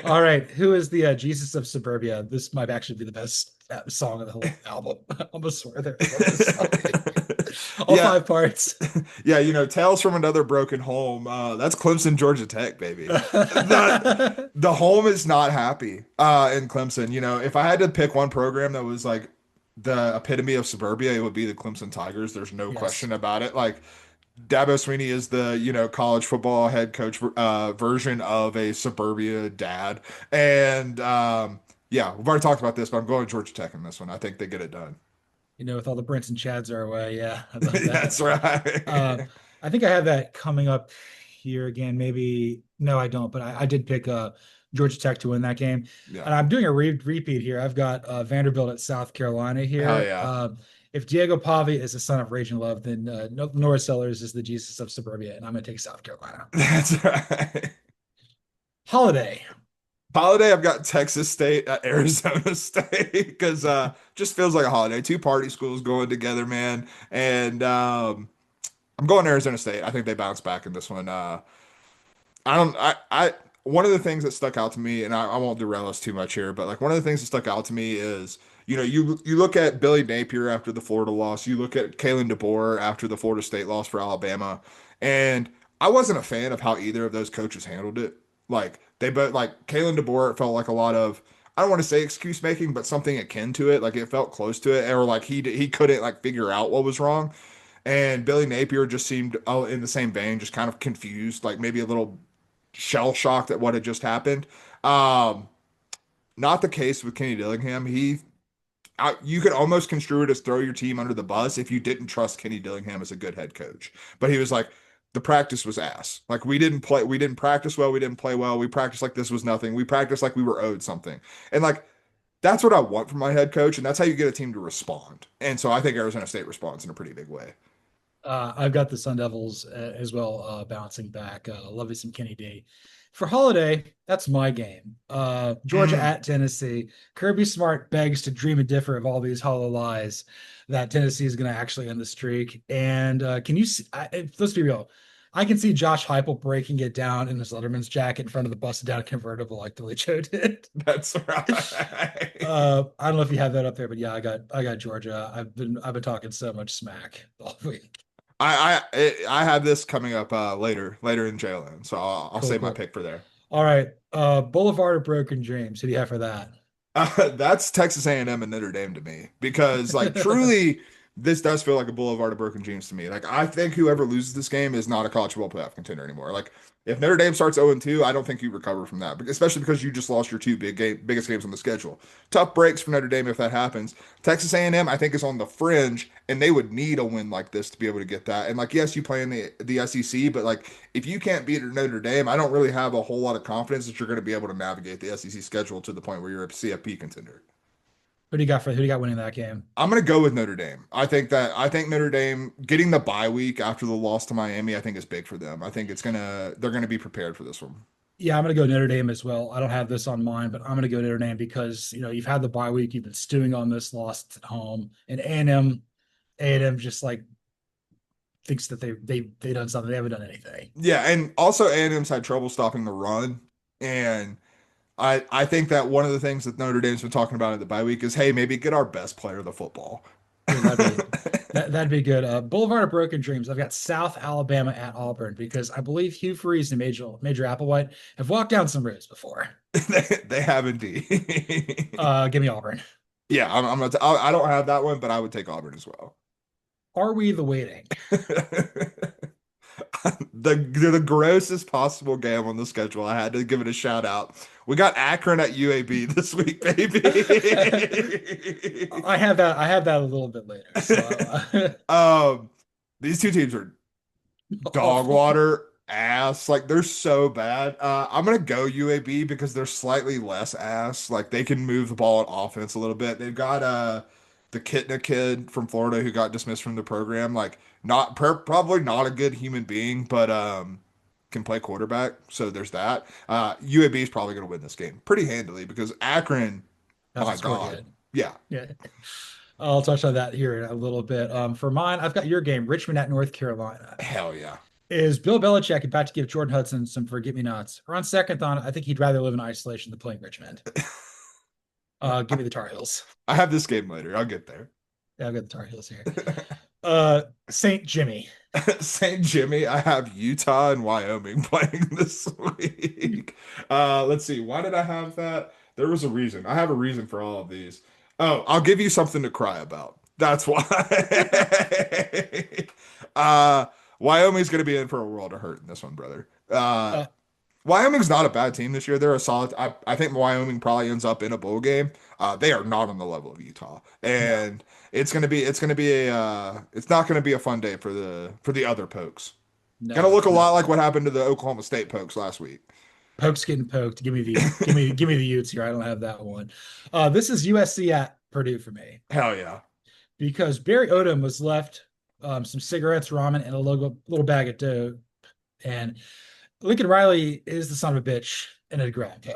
All right, who is the Jesus of Suburbia? This might actually be the best song of the whole album. I'm gonna swear there. All Yeah. 5 parts. Yeah, Tales from Another Broken Home. That's Clemson, Georgia Tech, baby. The home is not happy in Clemson. If I had to pick one program that was like the epitome of suburbia, it would be the Clemson Tigers. There's no Yes. question about it. Like Dabo Sweeney is the, college football head coach version of a suburbia dad. And yeah, we've already talked about this, but I'm going Georgia Tech in this one. I think they get it done. With all the Brents and Chads our way. Yeah, I love that. That's right. I think I have that coming up here again. Maybe no, I don't. But I did pick Georgia Tech to win that game, Yeah. and I'm doing a repeat here. I've got Vanderbilt at South Carolina here. Hell yeah. If Diego Pavi is the son of Rage and Love, then Nora Sellers is the Jesus of Suburbia, and I'm going to take South Carolina. That's right. Holiday. I've got Texas State at Arizona State because just feels like a holiday. Two party schools going together, man. And I'm going Arizona State. I think they bounce back in this one. I don't. I one of the things that stuck out to me, and I won't derail us too much here, but like one of the things that stuck out to me is, you look at Billy Napier after the Florida loss, you look at Kalen DeBoer after the Florida State loss for Alabama, and I wasn't a fan of how either of those coaches handled it. Like they both, like Kalen DeBoer, it felt like a lot of, I don't want to say excuse making, but something akin to it. Like it felt close to it, or like he couldn't like figure out what was wrong. And Billy Napier just seemed, in the same vein, just kind of confused, like maybe a little shell shocked at what had just happened. Not the case with Kenny Dillingham. You could almost construe it as throw your team under the bus if you didn't trust Kenny Dillingham as a good head coach. But he was like, the practice was ass. Like we didn't practice well, we didn't play well. We practiced like this was nothing. We practiced like we were owed something. And like that's what I want from my head coach, and that's how you get a team to respond. And so I think Arizona State responds in a pretty big way. I've got the Sun Devils as well, bouncing back. Love me some Kenny D. For Holiday, that's my game. Georgia Mm. at Tennessee. Kirby Smart begs to dream and differ of all these hollow lies that Tennessee is going to actually end the streak. And can you see, let's be real. I can see Josh Heupel breaking it down in his Letterman's jacket in front of the busted down convertible like Billy Joe did. That's right. I don't know if you have that up there, but yeah, I got Georgia. I've been talking so much smack all week. I have this coming up later in JLN, so I'll Cool, save my cool. pick for there. All right. Boulevard of Broken Dreams. Who do you have for that? That's Texas A&M and Notre Dame to me because like truly this does feel like a boulevard of broken dreams to me. Like I think whoever loses this game is not a college football playoff contender anymore. Like if Notre Dame starts 0-2, I don't think you recover from that, especially because you just lost your two biggest games on the schedule. Tough breaks for Notre Dame if that happens. Texas A&M I think is on the fringe and they would need a win like this to be able to get that. And like yes, you play in the SEC, but like if you can't beat Notre Dame, I don't really have a whole lot of confidence that you're going to be able to navigate the SEC schedule to the point where you're a CFP contender. Who do you got winning that game? I'm gonna go with Notre Dame. I think Notre Dame getting the bye week after the loss to Miami, I think is big for them. I think they're gonna be prepared for this one. Yeah, I'm gonna go Notre Dame as well. I don't have this on mine, but I'm gonna go Notre Dame because you've had the bye week, you've been stewing on this loss at home, and A&M just like thinks that they done something. They haven't done anything. Yeah, and also A&M's had trouble stopping the run, and I think that one of the things that Notre Dame's been talking about at the bye week is, hey, maybe get our best player the football. Yeah, that'd be good. Boulevard of Broken Dreams. I've got South Alabama at Auburn because I believe Hugh Freeze and Major Applewhite have walked down some roads before. They have indeed. Give me Auburn. Yeah, I don't have that one, but I would take Auburn as well. Are we the waiting? The grossest possible game on the schedule. I had to give it a shout out. We got Akron at UAB this week, baby. I have that a little bit later. These two teams are dog Awful. water ass. Like they're so bad. I'm gonna go UAB because they're slightly less ass. Like they can move the ball on offense a little bit. They've got the Kitna kid from Florida who got dismissed from the program. Like not probably not a good human being, but can play quarterback. So there's that. UAB is probably gonna win this game pretty handily because Akron, my Hasn't scored God, yet. yeah, Yeah. I'll touch on that here in a little bit. For mine, I've got your game, Richmond at North Carolina. hell yeah. Is Bill Belichick about to give Jordan Hudson some forget-me-nots? Or on second thought, I think he'd rather live in isolation than playing Richmond. Give me the Tar Heels. I have this game later. I'll get there. Yeah, I've got the Tar Heels here. St. Jimmy. St. Jimmy, I have Utah and Wyoming playing this week. Let's see. Why did I have that? There was a reason. I have a reason for all of these. Oh, I'll give you something to cry about. That's why. Wyoming's going to be in for a world of hurt in this one, brother. Uh, Wyoming's not a bad team this year. They're a solid. I think Wyoming probably ends up in a bowl game. They are not on the level of Utah, no, and it's gonna be it's not gonna be a fun day for the other Pokes. Gonna no, look a no. lot like what happened to the Oklahoma State Pokes last week. Poke's getting poked. Give me the Utes here. I don't have that one. This is USC at Purdue for me Hell yeah. because Barry Odom was left some cigarettes, ramen, and a little bag of dough, and Lincoln Riley is the son of a bitch and a grandpa.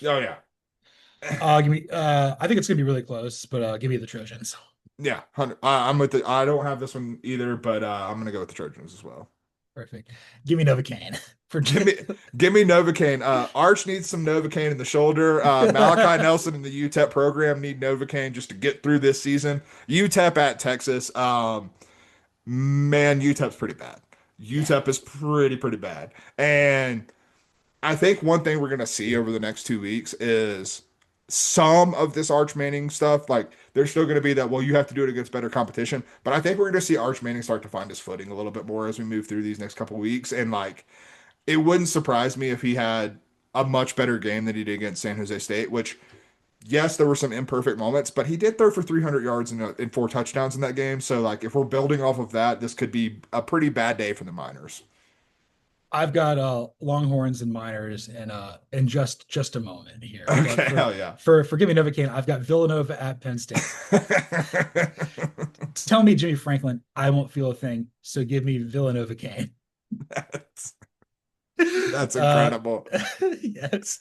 Oh yeah. Give me. I think it's gonna be really close, but give me the Trojans. Yeah. I'm with the. I don't have this one either, but I'm gonna go with the Trojans as well. Perfect. Give me Novocaine for Give me, give me Novocaine. Arch needs some Novocaine in the shoulder. Malachi Nelson and the UTEP program need Novocaine just to get through this season. UTEP at Texas. Man, UTEP's pretty bad. UTEP is pretty bad. And I think one thing we're gonna see over the next 2 weeks is some of this Arch Manning stuff. Like there's still gonna be that, well, you have to do it against better competition. But I think we're gonna see Arch Manning start to find his footing a little bit more as we move through these next couple weeks. And like it wouldn't surprise me if he had a much better game than he did against San Jose State, which yes, there were some imperfect moments, but he did throw for 300 yards and 4 touchdowns in that game. So like if we're building off of that, this could be a pretty bad day for the Miners. I've got Longhorns and Miners and just a moment here. Okay, hell yeah. For Give me Novocaine, I've got Villanova at Penn State. Tell me, Jimmy Franklin, I won't feel a thing. So give me Villanova Cane. That's incredible. Yes.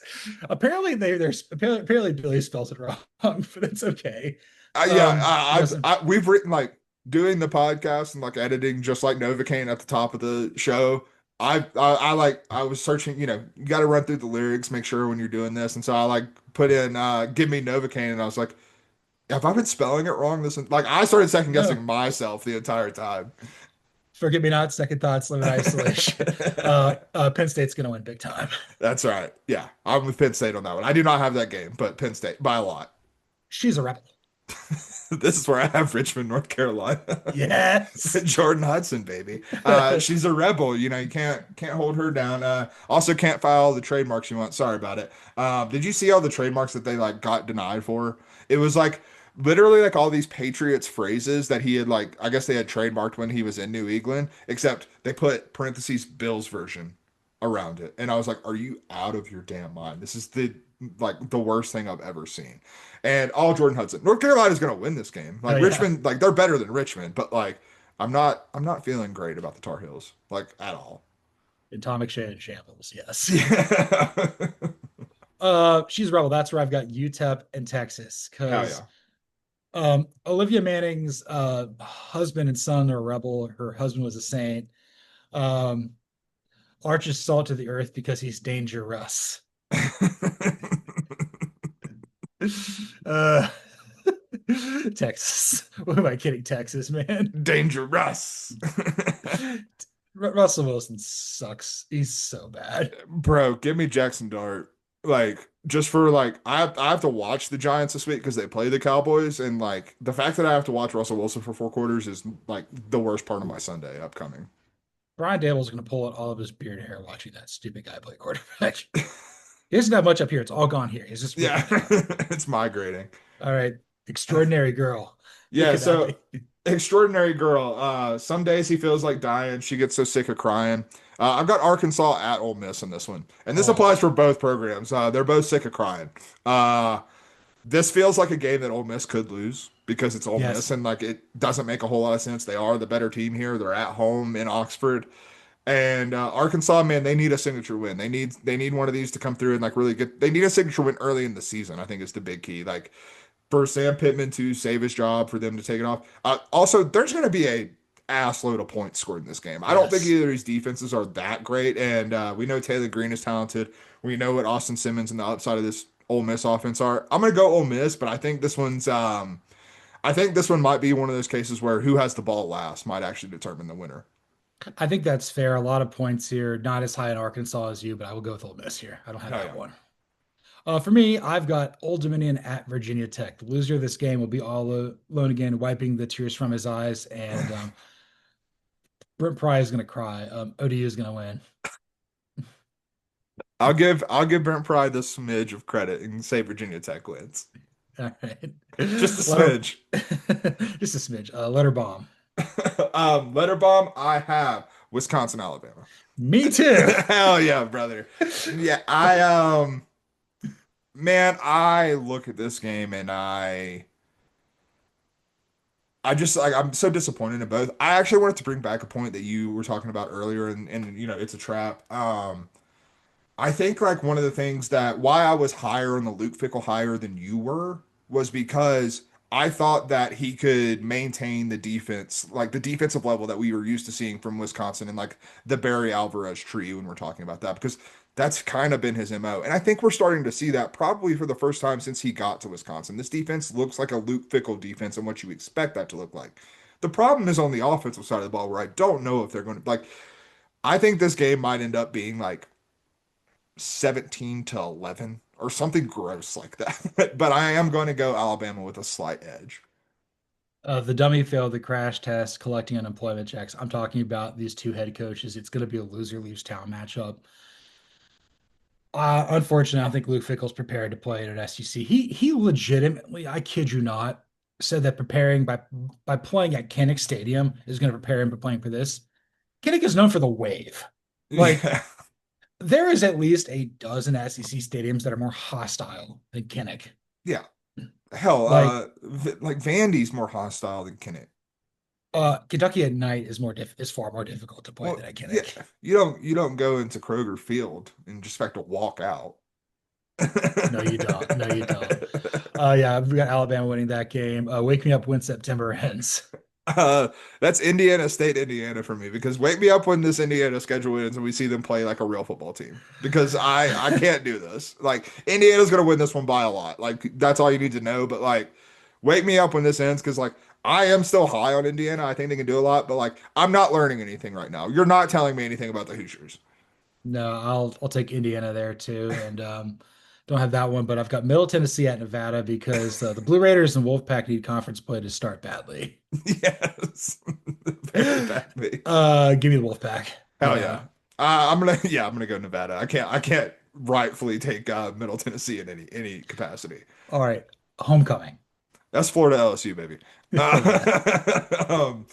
Apparently apparently Billy spells it wrong, but it's okay. Yeah, He doesn't. we've written like doing the podcast and like editing just like Novocaine at the top of the show. I was searching, you know, you got to run through the lyrics, make sure when you're doing this, and so I like put in "Give me Novocaine," and I was like, have I been spelling it wrong? Like I started second guessing No. myself the entire time. Forget me not, second thoughts, live in isolation. Penn State's gonna win big time. That's right. Yeah, I'm with Penn State on that one. I do not have that game, but Penn State by a lot. She's a rebel. This is where I have Richmond, North Carolina. Yes. Jordan Hudson, baby. She's a rebel. You know, you can't hold her down. Also can't file all the trademarks you want. Sorry about it. Did you see all the trademarks that they like got denied for? It was like literally like all these Patriots phrases that he had like, I guess they had trademarked when he was in New England, except they put parentheses Bills version around it. And I was like, are you out of your damn mind? This is the worst thing I've ever seen. And all Jordan Hudson. North Carolina's gonna win this game. Oh Like yeah. Richmond, like they're better than Richmond, but like I'm not feeling great about the Tar Heels, like at all. Atomic Shade Shambles, yes. Yeah. She's a rebel. That's where I've got UTEP and Texas. Hell Because yeah. Olivia Manning's husband and son are a rebel. Her husband was a saint. Um, Arch is salt to the earth because he's dangerous. Uh, Texas. What am I kidding? Texas, man. Dangerous. Russell Wilson sucks. He's so bad. Bro, give me Jackson Dart. Like, just for like, I have to watch the Giants this week because they play the Cowboys, and like the fact that I have to watch Russell Wilson for 4 quarters is like the worst part of my Sunday upcoming. Brian Dable's going to pull out all of his beard hair watching that stupid guy play quarterback. He doesn't have much up here. It's all gone here. He's just Yeah, it's migrating. all right. Extraordinary girl. Who Yeah, could that so be? extraordinary girl. Some days he feels like dying. She gets so sick of crying. I've got Arkansas at Ole Miss in this one, and this Oh, applies for both programs. They're both sick of crying. This feels like a game that Ole Miss could lose because it's Ole Miss, yes. and like it doesn't make a whole lot of sense. They are the better team here. They're at home in Oxford, and Arkansas, man, they need a signature win. They need one of these to come through and like really get. They need a signature win early in the season. I think is the big key. Like for Sam Pittman to save his job, for them to take it off. Also, there's going to be a ass load of points scored in this game. I don't think Yes. either of these defenses are that great, and we know Taylor Green is talented. We know what Austin Simmons and the upside of this Ole Miss offense are. I'm going to go Ole Miss, but I think this one's I think this one might be one of those cases where who has the ball last might actually determine the winner. I think that's fair. A lot of points here. Not as high in Arkansas as you, but I will go with Ole Miss here. I don't have Oh that yeah. one. For me, I've got Old Dominion at Virginia Tech. The loser of this game will be all alone again, wiping the tears from his eyes, and Brent Pry is going to cry. ODU is going to win. I'll give Brent Pride the smidge of credit and say Virginia Tech wins. All right. Just a Letter, smidge. just a smidge. Letter bomb. Letter bomb, I have Wisconsin, Alabama. Me too. Hell yeah, brother. Yeah, man, I look at this game and I just like I'm so disappointed in both. I actually wanted to bring back a point that you were talking about earlier, and you know, it's a trap. I think like one of the things that why I was higher on the Luke Fickle higher than you were was because I thought that he could maintain the defense, like the defensive level that we were used to seeing from Wisconsin and like the Barry Alvarez tree when we're talking about that, because that's kind of been his MO. And I think we're starting to see that probably for the first time since he got to Wisconsin. This defense looks like a Luke Fickle defense and what you expect that to look like. The problem is on the offensive side of the ball where I don't know if they're going to like I think this game might end up being like 17-11 or something gross like that. But I am going to go Alabama with a slight edge. The dummy failed the crash test collecting unemployment checks. I'm talking about these two head coaches. It's going to be a loser leaves town matchup. Unfortunately, I don't think Luke Fickle's prepared to play at an SEC. He legitimately, I kid you not, said that preparing by playing at Kinnick Stadium is going to prepare him for playing for this. Kinnick is known for the wave. Like Yeah. there is at least a dozen SEC stadiums that are more hostile than Kinnick. Yeah. Hell, Like like Vandy's more hostile than Kennett. Kentucky at night is far more difficult to play Well, than at yeah, Kinnick. you don't go into Kroger Field and just expect to walk out. No, you don't. No, you don't. Yeah, we got Alabama winning that game. Wake me up when September ends. Uh, that's Indiana State, Indiana for me because wake me up when this Indiana schedule ends and we see them play like a real football team because I can't do this. Like Indiana's gonna win this one by a lot. Like that's all you need to know. But like, wake me up when this ends because like I am still high on Indiana. I think they can do a lot, but like I'm not learning anything right now. You're not telling me anything about the Hoosiers. No, I'll take Indiana there too, and don't have that one, but I've got Middle Tennessee at Nevada because the Blue Raiders and Wolfpack need conference play to start badly. Yes, very badly. Give me the Wolfpack. Hell Yeah. yeah. I'm gonna go Nevada. I can't rightfully take Middle Tennessee in any capacity. All right. Homecoming. That's Florida LSU, baby. Yeah. Um,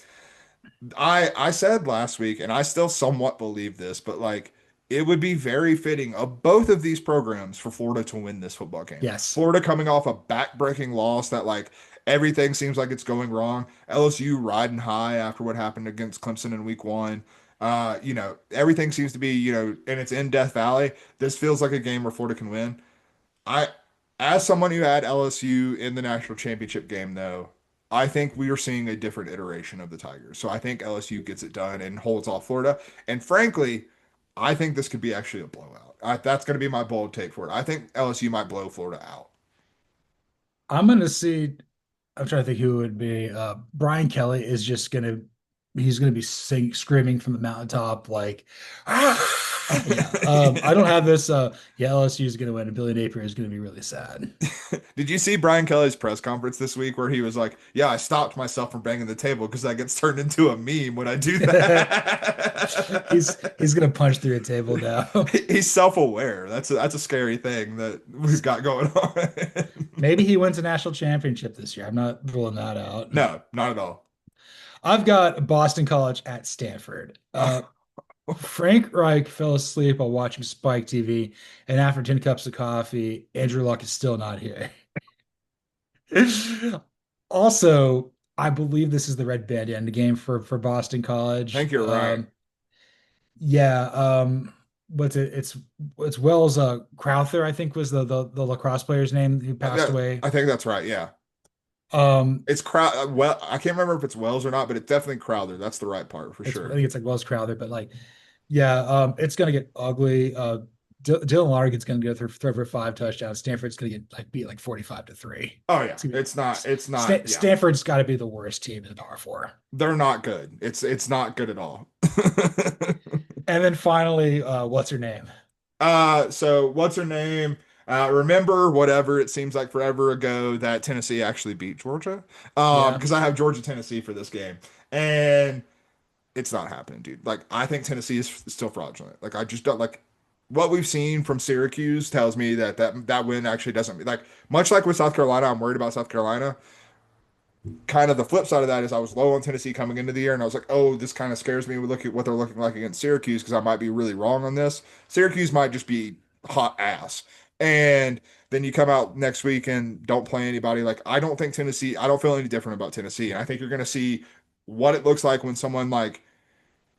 I said last week, and I still somewhat believe this, but like it would be very fitting of both of these programs for Florida to win this football game. Yes. Florida coming off a back-breaking loss that like everything seems like it's going wrong. LSU riding high after what happened against Clemson in week one. Everything seems to be, and it's in Death Valley. This feels like a game where Florida can win. I, as someone who had LSU in the national championship game, though, I think we are seeing a different iteration of the Tigers. So I think LSU gets it done and holds off Florida. And frankly, I think this could be actually a blowout. That's going to be my bold take for it. I think LSU might blow Florida out. I'm gonna see. I'm trying to think who it would be. Brian Kelly is just gonna he's gonna be screaming from the mountaintop like, ah! Yeah. I don't have this. Yeah, LSU is gonna win, and Billy Napier is gonna be really sad. Did you see Brian Kelly's press conference this week where he was like, "Yeah, I stopped myself from banging the table because that gets turned into a meme when I do that." He's gonna punch through a table now. He's self-aware. That's a scary thing that we've got going on. Maybe he wins a national championship this year. I'm not ruling that out. No, not at all. I've got Boston College at Stanford. Frank Reich fell asleep while watching Spike TV, and after 10 cups of coffee, Andrew Luck is still not here. Also, I believe this is the red bandana game for Boston I College. think you're right. Yeah, what's it? It's Wells Crowther, I think was the lacrosse player's name who passed away. I think that's right. Yeah. Um, It's Crowd. Well, I can't remember if it's Wells or not, but it's definitely Crowther. That's the right part for I sure. think it's like Wells Crowther, but like, yeah, it's gonna get ugly. Dylan Larkin's gonna go throw for 5 touchdowns. Stanford's gonna get like beat like 45-3. Oh yeah, It's gonna be, it's not. It's not. Yeah, Stanford's got to be the worst team in the Power Four. they're not good. It's not good at all. And then finally, what's her name? So what's her name? Remember whatever it seems like forever ago that Tennessee actually beat Georgia. Yeah, Because I have Georgia Tennessee for this game, and it's not happening, dude. Like I think Tennessee is still fraudulent. Like I just don't like what we've seen from Syracuse tells me that win actually doesn't like much like with South Carolina. I'm worried about South Carolina. Kind of the flip side of that is I was low on Tennessee coming into the year, and I was like, oh, this kind of scares me. We look at what they're looking like against Syracuse because I might be really wrong on this. Syracuse might just be hot ass, and then you come out next week and don't play anybody. Like I don't think Tennessee. I don't feel any different about Tennessee, and I think you're going to see what it looks like when someone like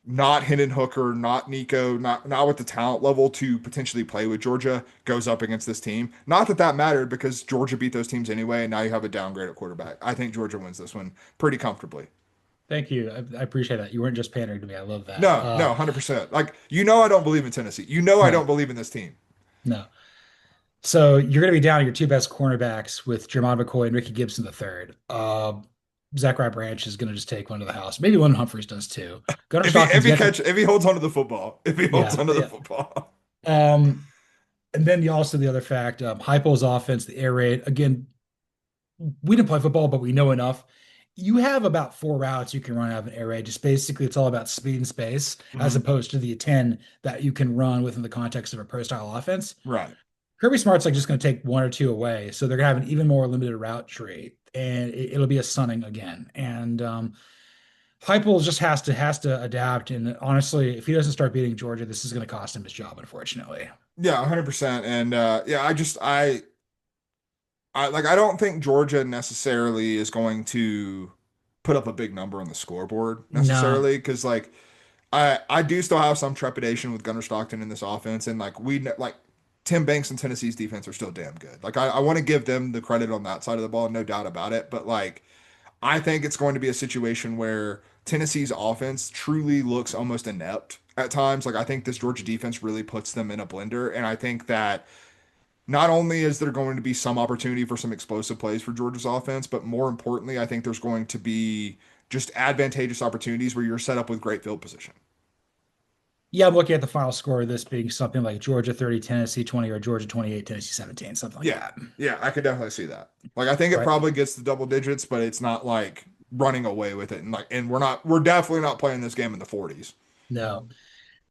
not Hendon Hooker, not Nico, not with the talent level to potentially play with Georgia goes up against this team. Not that that mattered because Georgia beat those teams anyway, and now you have a downgrade at quarterback. I think Georgia wins this one pretty comfortably. thank you. I appreciate that. You weren't just pandering to me. I love that. No, 100%. Like I don't believe in Tennessee. I No, don't believe in this team. no. So you're going to be down your two best cornerbacks with Jermon McCoy and Ricky Gibson the third. Zachariah Branch is going to just take one to the house. Maybe Lynn Humphreys does too. Gunnar Stockton's If he holds onto the football, if he holds yeah, onto the yeah. football. And then also the other fact, Heupel's offense, the air raid. Again, we didn't play football, but we know enough. You have about 4 routes you can run out of an air raid. Just basically, it's all about speed and space, as Mhm. opposed to the 10 that you can run within the context of a pro style offense. Right. Kirby Smart's like just going to take one or two away, so they're going to have an even more limited route tree, and it'll be a stunning again. And Heupel just has to adapt. And honestly, if he doesn't start beating Georgia, this is going to cost him his job, unfortunately. Yeah, 100%. And yeah, I don't think Georgia necessarily is going to. put up a big number on the scoreboard No. necessarily because like I do still have some trepidation with Gunnar Stockton in this offense, and like like Tim Banks and Tennessee's defense are still damn good. Like I want to give them the credit on that side of the ball, no doubt about it. But like I think it's going to be a situation where Tennessee's offense truly looks almost inept at times. Like I think this Georgia defense really puts them in a blender, and I think that not only is there going to be some opportunity for some explosive plays for Georgia's offense, but more importantly, I think there's going to be just advantageous opportunities where you're set up with great field position. Yeah, I'm looking at the final score of this being something like Georgia 30, Tennessee 20, or Georgia 28, Tennessee 17, something like Yeah. that. Yeah, I could definitely see that. Like I think it Right. probably gets the double digits, but it's not like running away with it. And we're definitely not playing this game in the 40s. No.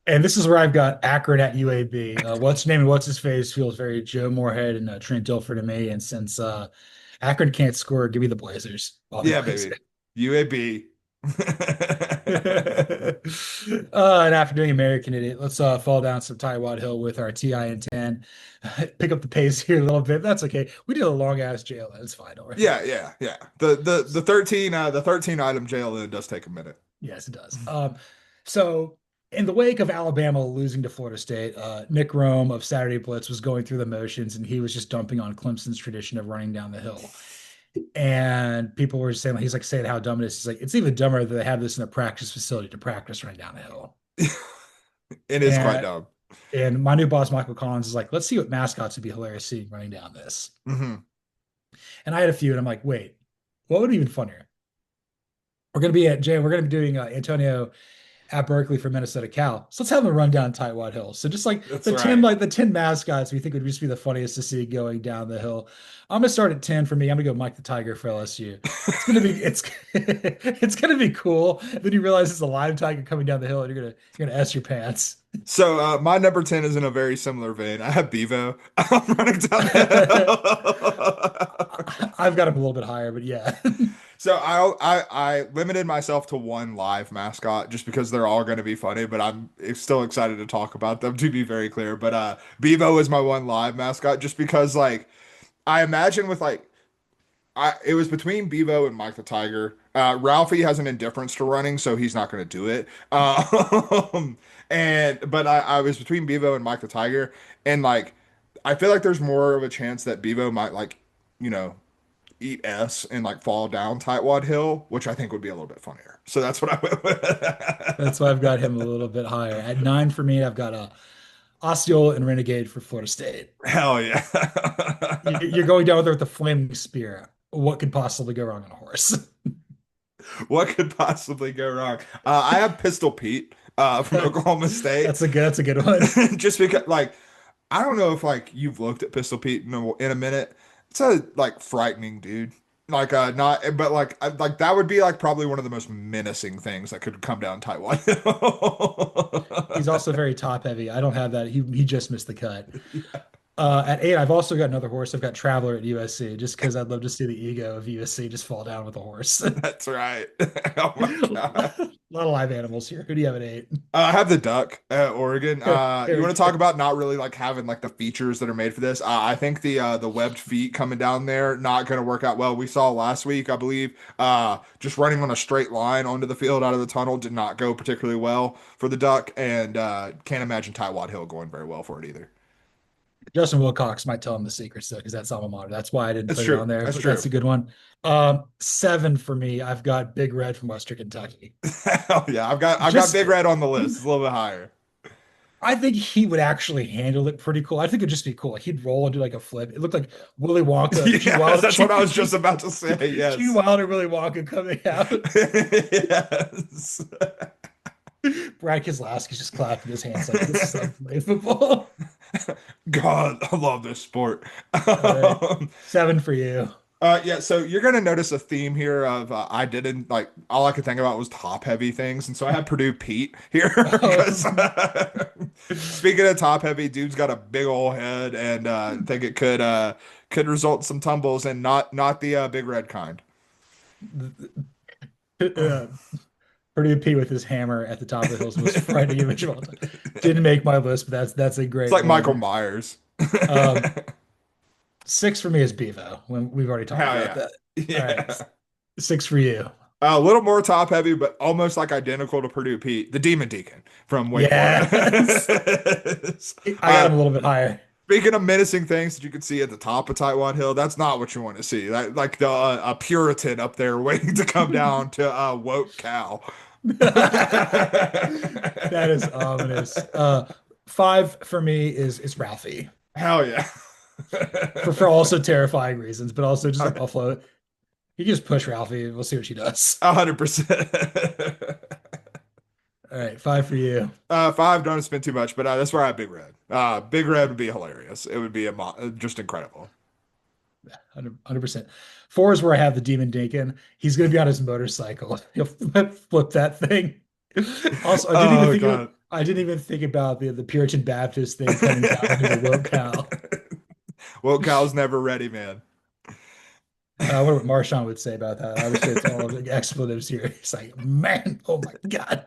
And this is where I've got Akron at UAB. What's his name and what's his face feels very Joe Moorhead and Trent Dilfer to me. And since Akron can't score, give me the Blazers. I'll be Yeah, Blazers. baby. UAB. And after doing American Idiot, let's fall down some Tightwad Hill with our TI and 10. Pick up the pace here a little bit. That's okay. We did a long ass jail. That's fine. Don't worry. Yeah, yeah, yeah. The 13 item jail in does take a minute. Yes, it does. So in the wake of Alabama losing to Florida State, Nick Rome of Saturday Blitz was going through the motions and he was just dumping on Clemson's tradition of running down the hill. And people were saying, he's like saying how dumb it is. He's like, it's even dumber that they have this in a practice facility to practice running down the hill. It is quite And dumb. and my new boss, Michael Collins, is like, let's see what mascots would be hilarious seeing running down this. Hmm. And I had a few, and I'm like, wait, what would be even funnier? We're gonna be doing Antonio at Berkley for Minnesota Cal. So let's have them run down Tightwad Hill. So just like That's the 10, right. like the 10 mascots we think would just be the funniest to see going down the hill. I'm gonna start at 10 for me. I'm gonna go Mike the Tiger for LSU. It's gonna be cool. Then you realize it's a live tiger coming down the hill and you're gonna S your pants. So my number 10 is in a very similar vein. I have Bevo. I'm running down the I've got him a little bit higher, but yeah. So I limited myself to one live mascot just because they're all going to be funny, but I'm still excited to talk about them to be very clear. But Bevo is my one live mascot just because like I imagine with like it was between Bevo and Mike the Tiger. Ralphie has an indifference to running, so he's not going to do it. But I was between Bevo and Mike the Tiger, and like I feel like there's more of a chance that Bevo might like you know eat S and like fall down Tightwad Hill, which I think would be a little bit funnier. So that's what I went That's with. why I've got him a little bit higher. At 9 for me, I've got a Osceola and Renegade for Florida State. Hell yeah. You're going down there with the flaming spear. What could possibly go wrong on a horse? What could possibly go wrong? I have Pistol Pete from Oklahoma State. That's a good one. Just because like I don't know if like you've looked at Pistol Pete in a minute. It's a like frightening dude. Like not but like that would be like probably one of the most menacing things that could come down Taiwan. He's also very top heavy. I don't have that. He just missed the cut. At 8, I've also got another horse. I've got Traveler at USC, just because I'd love to see the ego of USC just fall down with a horse. That's right. Oh my God. A lot of live animals here. Who do you have at 8? I have the duck at Oregon. You Very want to talk good. about not really like having like the features that are made for this? I think the webbed feet coming down there not going to work out well. We saw last week, I believe, just running on a straight line onto the field out of the tunnel did not go particularly well for the duck, and can't imagine Tightwad Hill going very well for it either. Justin Wilcox might tell him the secrets though, because that's alma mater. That's why I didn't That's put it true. on there, That's but true. that's a good one. 7 for me. I've got Big Red from Western Kentucky. Hell yeah, I've got Just Big Red on the list. It's a little bit higher. I think he would actually handle it pretty cool. I think it'd just be cool. Like he'd roll and do like a flip. It looked like Willy Wonka. Gene Yeah, Wilder, that's what I was just about to say. Yes. Gene Wilder, Willy Wonka coming out. Yes. Brad Keselowski's just clapping his hands like this is unbelievable. God, I love this sport. All right. 7 for you. Yeah, so you're gonna notice a theme here of I didn't like all I could think about was top heavy things, and so I had Purdue Pete here because speaking of top heavy, dude's got a big old head, and I think it could result in some tumbles, and not the big red kind. Uh, Purdue P with his hammer at the top of the hills was frightening image of all time. Didn't make my list, but that's a It's great like one. Michael Myers. Um, 6 for me is Bevo. When we've already talked Hell about yeah. that. All right, Yeah. 6 for you. A little more top heavy, but almost like identical to Purdue Pete, the Demon Deacon from Wake Yes. Forest. I got him a little bit higher. Speaking of menacing things that you can see at the top of Tightwad Hill, that's not what you want to see. Like the a Puritan up there waiting to come down to woke cow. That is ominous. Five for me is Ralphie Hell yeah. for also terrifying reasons, but also just like Buffalo. You can just push Ralphie. We'll see what she does. 100%. All right, five for you. Five, don't spend too much, but that's where I have Big Red. Big Red would be hilarious. It would be just incredible. 100%. Four is where I have the Demon Deacon. He's going to be on his motorcycle. He'll flip that thing. Also, I didn't even think about the Puritan Baptist thing coming down to the woke cow. Woke cow's never ready, man. What Marshawn would say about that. Obviously, it's all the expletives here. He's like, man, oh my God.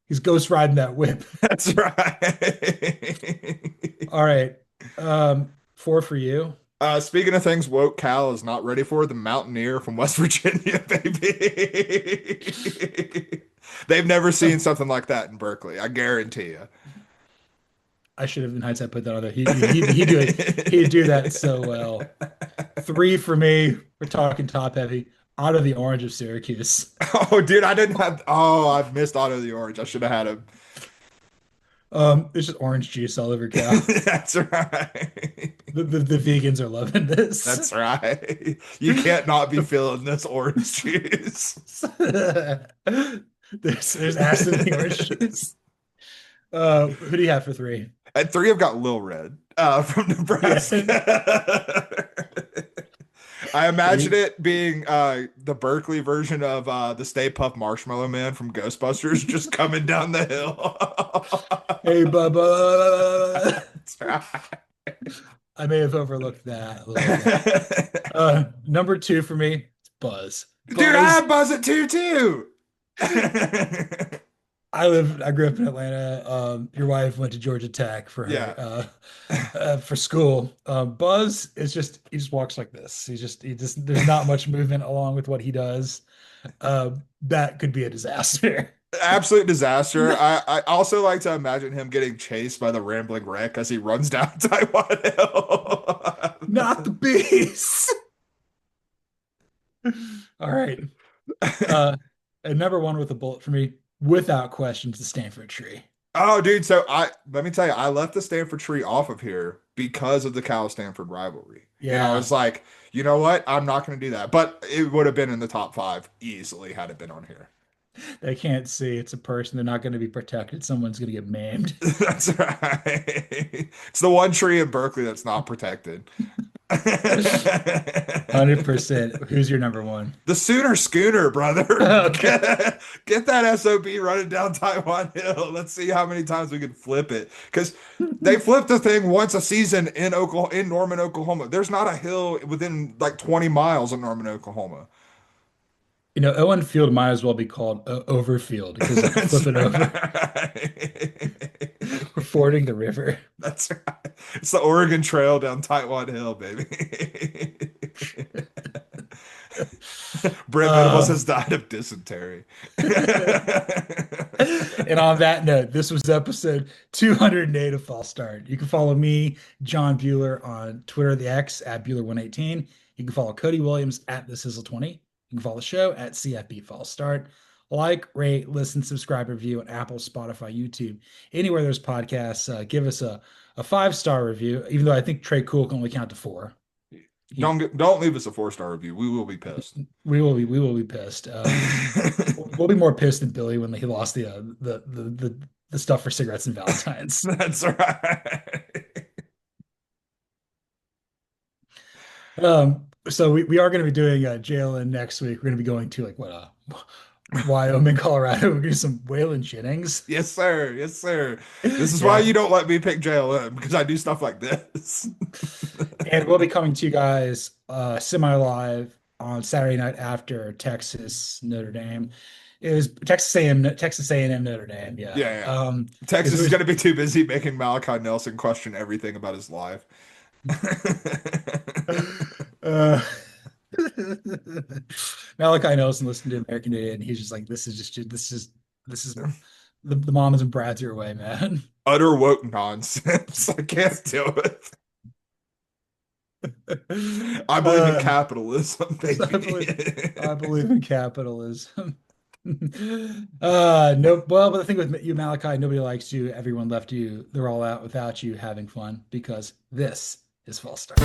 He's ghost riding that whip. That's right. All right. Four for you. Speaking of things woke Cal is not ready for, the Mountaineer from West Virginia, baby. They've never seen something like that in Berkeley, I guarantee you. I should have in hindsight put that on there. He'd do that so well. Three for me. We're talking top heavy. Out of the Orange of Syracuse. Oh, dude, I've missed Otto the Orange. I should have had him. It's just orange juice all over cow. That's right. The vegans are loving this. That's right. You can't not be feeling this orange juice. There's acid in the orange juice. Who do you have for three? At three, I've got Lil Red from Nebraska. I imagine it being the Berkeley version of the Stay Puft Marshmallow Man from Ghostbusters just coming down the hill. Hey, Bubba. That's right. I may have overlooked that a little bit. Number two for me, it's Buzz. Dude, I have Buzz at two, too. I grew up in Atlanta. Your wife went to Georgia Tech for her for school. Buzz is he just walks like this. There's not much movement along with what he does. That could be a disaster. Absolute disaster. I also like to imagine him getting chased by the rambling wreck as he runs down Tightwad Hill. Not the beast. All right. And number one with a bullet for me, without question, the Stanford tree. Oh, dude. So let me tell you, I left the Stanford tree off of here because of the Cal Stanford rivalry. Yeah. And I was like, you know what? I'm not going to do that. But it would have been in the top five easily had it been on here. They can't see it's a person. They're not going to be protected. Someone's going to get maimed. That's right. It's the one tree in Berkeley that's not protected. 100%. Who's your number one? The Sooner Schooner, brother. Okay. Get that SOB running down Tightwad Hill. Let's see how many times we can flip it. Because they flip the thing once a season in Norman, Oklahoma. There's not a hill within like 20 miles of Norman, Oklahoma. You know, Owen Field might as well be called Overfield because they can flip it over. We're fording the river. That's right. It's the Oregon Trail down Tightwad Hill, baby. Brent Venables has died of dysentery. And on that note, this was episode 208 of False Start. You can follow me, John Buhler, on Twitter, the X, at Buhler118. You can follow Cody Williams at TheSizzle20. You can follow the show at CFB False Start. Like, rate, listen, subscribe, review on Apple, Spotify, YouTube, anywhere there's podcasts. Give us a 5-star review, even though I think Trey Cool can only count to 4. Don't leave us a 4-star review. We will be pissed. We will be pissed. We'll be more pissed than Billy when he lost the stuff for cigarettes and Valentine's. That's right. So we are going to be doing JLN next week. We're going to be going to Wyoming, Colorado. We're going to do some Waylon Jennings. Yes, sir. Yes, sir. This is why you don't let me pick JLN, because I do stuff like this. And we'll be coming to you guys semi-live on Saturday night after Texas Notre Dame. It was Texas A&M Notre Dame. Yeah. Texas is going to be too busy making Malachi Nelson question everything about his life. Malachi Nelson listened to American Idiot, and he's just like, this is the mamas and brads your way, man. Utter woke nonsense. I can't do it. I believe in capitalism, baby. I believe in capitalism. No, well, but the thing with you, Malachi, nobody likes you. Everyone left you. They're all out without you having fun because this is False Start.